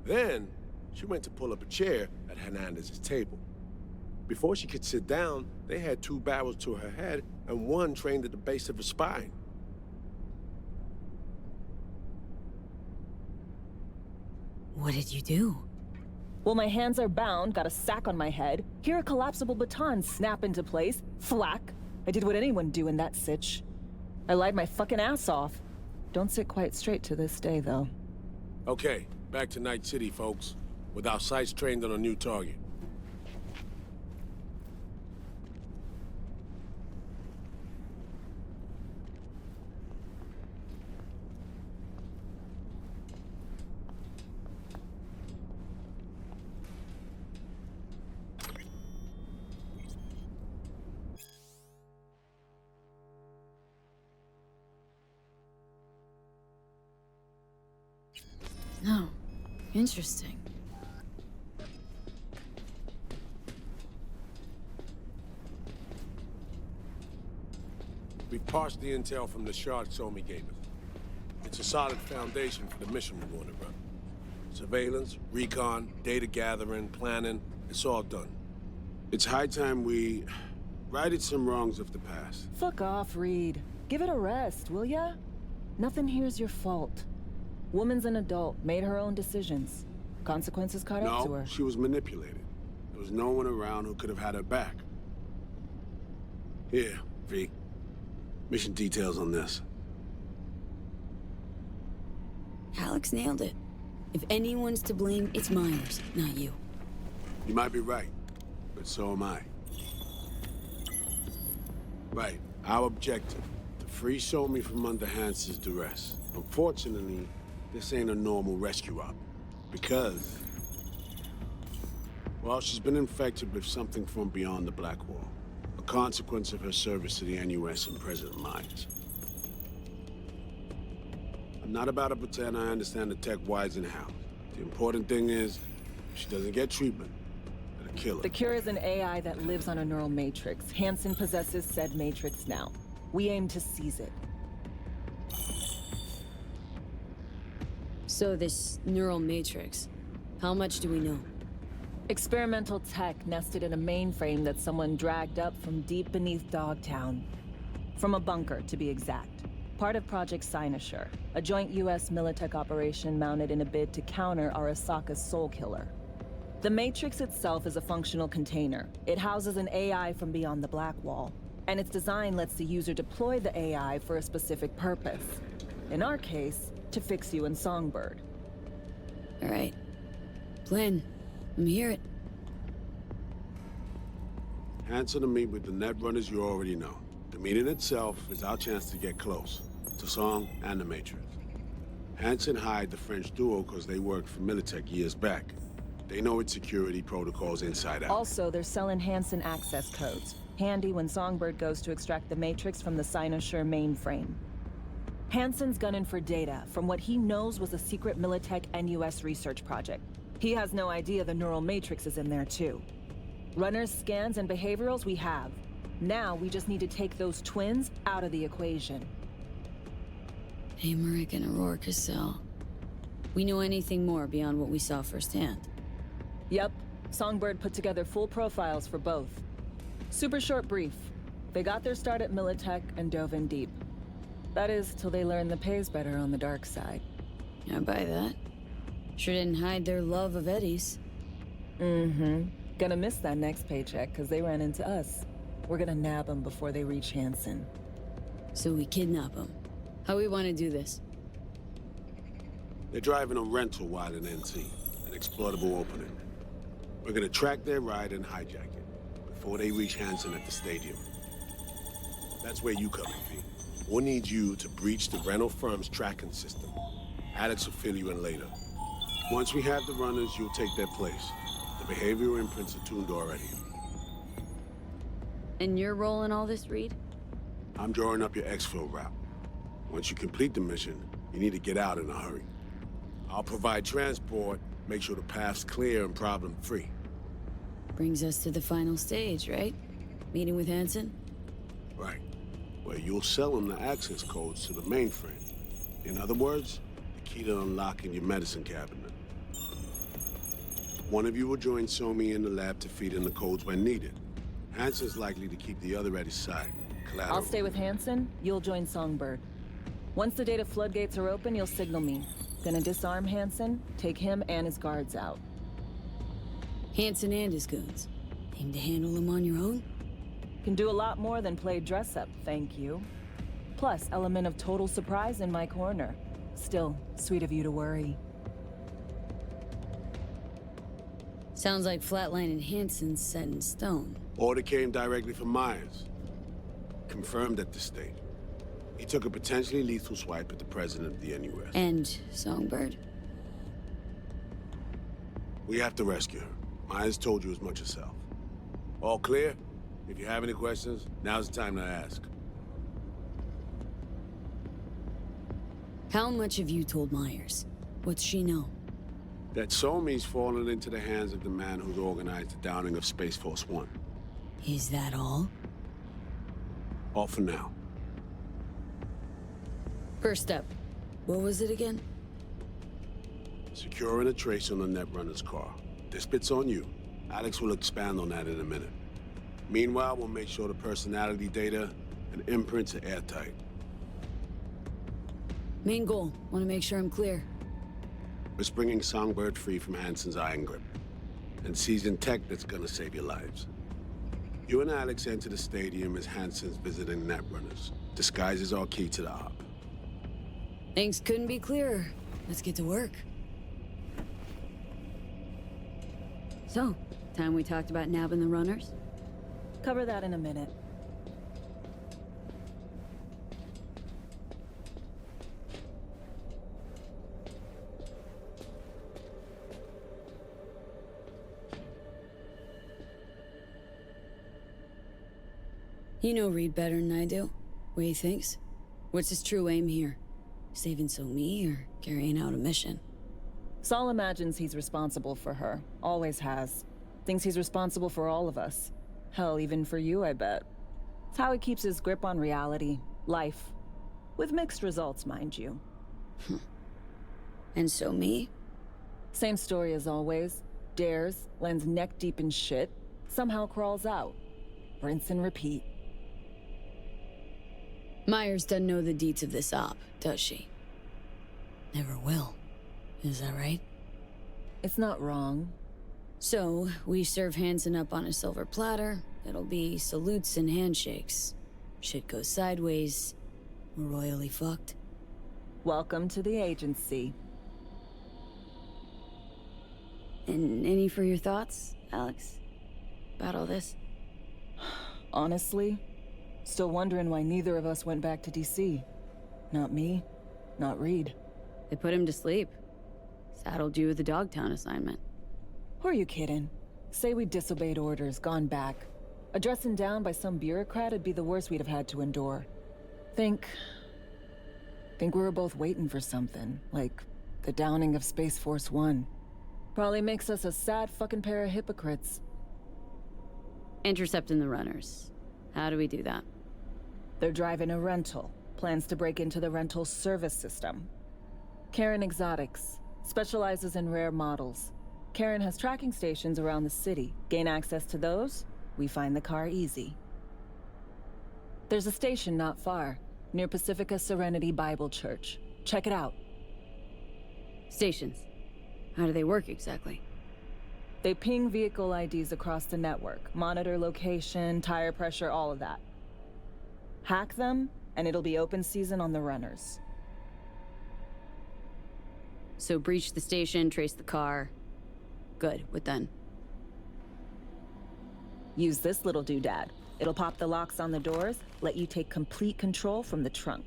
Then, she went to pull up a chair at Hernandez's table. Before she could sit down, they had 2 barrels to her head and one trained at the base of her spine. What did you do? Well, my hands are bound, got a sack on my head. Here a collapsible baton snap into place. Thwack. I did what anyone do in that sitch. I lied my fucking ass off. Don't sit quite straight to this day, though. Okay, back to Night City, folks. With our sights trained on a new target. Oh, interesting. We've parsed the intel from the shard So-Me gave us. It's a solid foundation for the mission we want to run. Surveillance, recon, data gathering, planning, it's all done. It's high time we righted some wrongs of the past. Fuck off, Reed. Give it a rest, will ya? Nothing here's your fault. Woman's an adult, made her own decisions. Consequences caught up to her. No, she was manipulated. There was no one around who could have had her back. Here, V. Mission details on this. Alex nailed it. If anyone's to blame, it's Myers, not you. You might be right, but so am I. Right, our objective, to free So-Me from under Hansen's duress. Unfortunately, this ain't a normal rescue op, because, well, she's been infected with something from beyond the Black Wall, a consequence of her service to the NUS and President Myers. I'm not about to pretend I understand the tech whys and hows. The important thing is, if she doesn't get treatment, it'll kill her. The cure is an AI that lives on a neural matrix. Hansen possesses said matrix now. We aim to seize it. So this neural matrix, how much do we know? Experimental tech nested in a mainframe that someone dragged up from deep beneath Dogtown. From a bunker, to be exact. Part of Project Cynosure, a joint US Militech operation mounted in a bid to counter Arasaka's Soul Killer. The Matrix itself is a functional container. It houses an AI from beyond the Black Wall. And its design lets the user deploy the AI for a specific purpose. In our case, to fix you and Songbird. All right. Plan. Let me hear it. Hansen to meet with the net runners you already know. The meeting itself is our chance to get close to Song and the Matrix. Hansen hired the French duo because they worked for Militech years back. They know its security protocols inside out. Also, they're selling Hansen access codes. Handy when Songbird goes to extract the Matrix from the Cynosure mainframe. Hansen's gunning for data from what he knows was a secret Militech and US research project. He has no idea the neural matrix is in there too. Runners, scans, and behaviorals we have. Now we just need to take those twins out of the equation. Amaric and Aurora Cassell. We know anything more beyond what we saw firsthand? Yep. Songbird put together full profiles for both. Super short brief. They got their start at Militech and dove in deep. That is, till they learned the pay's better on the dark side. I buy that. Sure didn't hide their love of Eddie's. Mm-hmm. Gonna miss that next paycheck, because they ran into us. We're gonna nab them before they reach Hansen. So we kidnap them. How we want to do this? They're driving a rental while in NC, an exploitable opening. We're gonna track their ride and hijack it before they reach Hansen at the stadium. That's where you come in, V. We'll need you to breach the rental firm's tracking system. Alex will fill you in later. Once we have the runners, you'll take their place. The behavioral imprints are tuned already. And you're rolling all this, Reed? I'm drawing up your exfil route. Once you complete the mission, you need to get out in a hurry. I'll provide transport, make sure the path's clear and problem-free. Brings us to the final stage, right? Meeting with Hansen? Right. Where you'll sell him the access codes to the mainframe. In other words, the key to unlocking your medicine cabinet. One of you will join Somi in the lab to feed in the codes when needed. Hansen's likely to keep the other at his side. Collateral. I'll stay with Hansen, you'll join Songbird. Once the data floodgates are open, you'll signal me. Gonna disarm Hansen, take him and his guards out. Hansen and his goons. Aim to handle them on your own? Can do a lot more than play dress-up, thank you. Plus, element of total surprise in my corner. Still, sweet of you to worry. Sounds like Flatline and Hansen's set in stone. Order came directly from Myers. Confirmed at this stage. He took a potentially lethal swipe at the president of the NUS. And Songbird? We have to rescue her. Myers told you as much herself. All clear? If you have any questions, now's the time to ask. How much have you told Myers? What's she know? That Somi's fallen into the hands of the man who's organized the downing of Space Force One. Is that all? All for now. First step. What was it again? Securing a trace on the Netrunner's car. This bit's on you. Alex will expand on that in a minute. Meanwhile, we'll make sure the personality data and imprints are airtight. Main goal. Want to make sure I'm clear. We're bringing Songbird free from Hansen's iron grip. And seizing tech that's gonna save your lives. You and Alex enter the stadium as Hansen's visiting Netrunners. Disguise is our key to the op. Things couldn't be clearer. Let's get to work. So, time we talked about nabbing the runners? Cover that in a minute. You know Reed better than I do. What he thinks? What's his true aim here? Saving Somi or carrying out a mission? Saul imagines he's responsible for her. Always has. Thinks he's responsible for all of us. Hell, even for you, I bet. It's how he keeps his grip on reality. Life. With mixed results, mind you. And Somi? Same story as always. Dares, lands neck deep in shit, somehow crawls out. Rinse and repeat. Myers doesn't know the deets of this op, does she? Never will. Is that right? It's not wrong. So, we serve Hansen up on a silver platter, It'll be salutes and handshakes. Shit goes sideways, we're royally fucked. Welcome to the agency. And any for your thoughts, Alex? About all this? Honestly, still wondering why neither of us went back to DC. Not me, not Reed. They put him to sleep. Saddled you with the Dogtown assignment. Who are you kidding? Say we disobeyed orders, gone back. A dressing down by some bureaucrat would be the worst we'd have had to endure. Think we were both waiting for something, like the downing of Space Force One. Probably makes us a sad fucking pair of hypocrites. Intercepting the runners. How do we do that? They're driving a rental. Plans to break into the rental service system. Karen Exotics. Specializes in rare models. Karen has tracking stations around the city. Gain access to those, we find the car easy. There's a station not far, near Pacifica Serenity Bible Church. Check it out. Stations. How do they work exactly? They ping vehicle IDs across the network, monitor location, tire pressure, all of that. Hack them, and it'll be open season on the runners. So breach the station, trace the car. Good, what then? Use this little doodad. It'll pop the locks on the doors, let you take complete control from the trunk.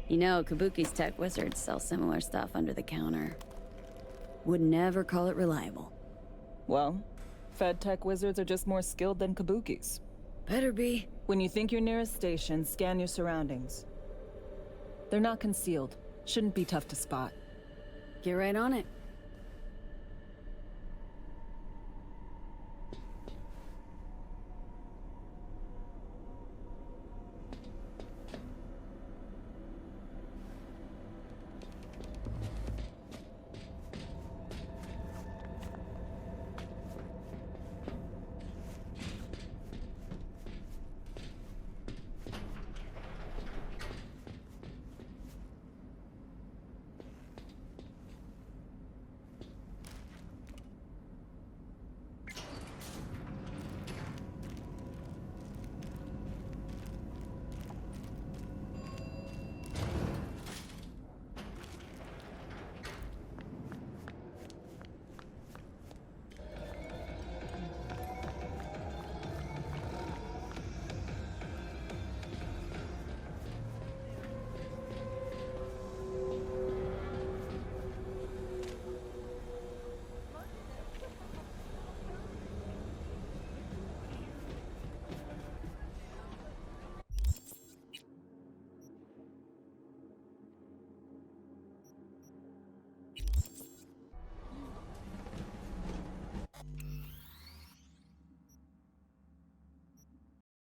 You know, Kabuki's tech wizards sell similar stuff under the counter. Would never call it reliable. Well, Fed tech wizards are just more skilled than Kabukis. Better be. When you think you're near a station, scan your surroundings. They're not concealed. Shouldn't be tough to spot. Get right on it.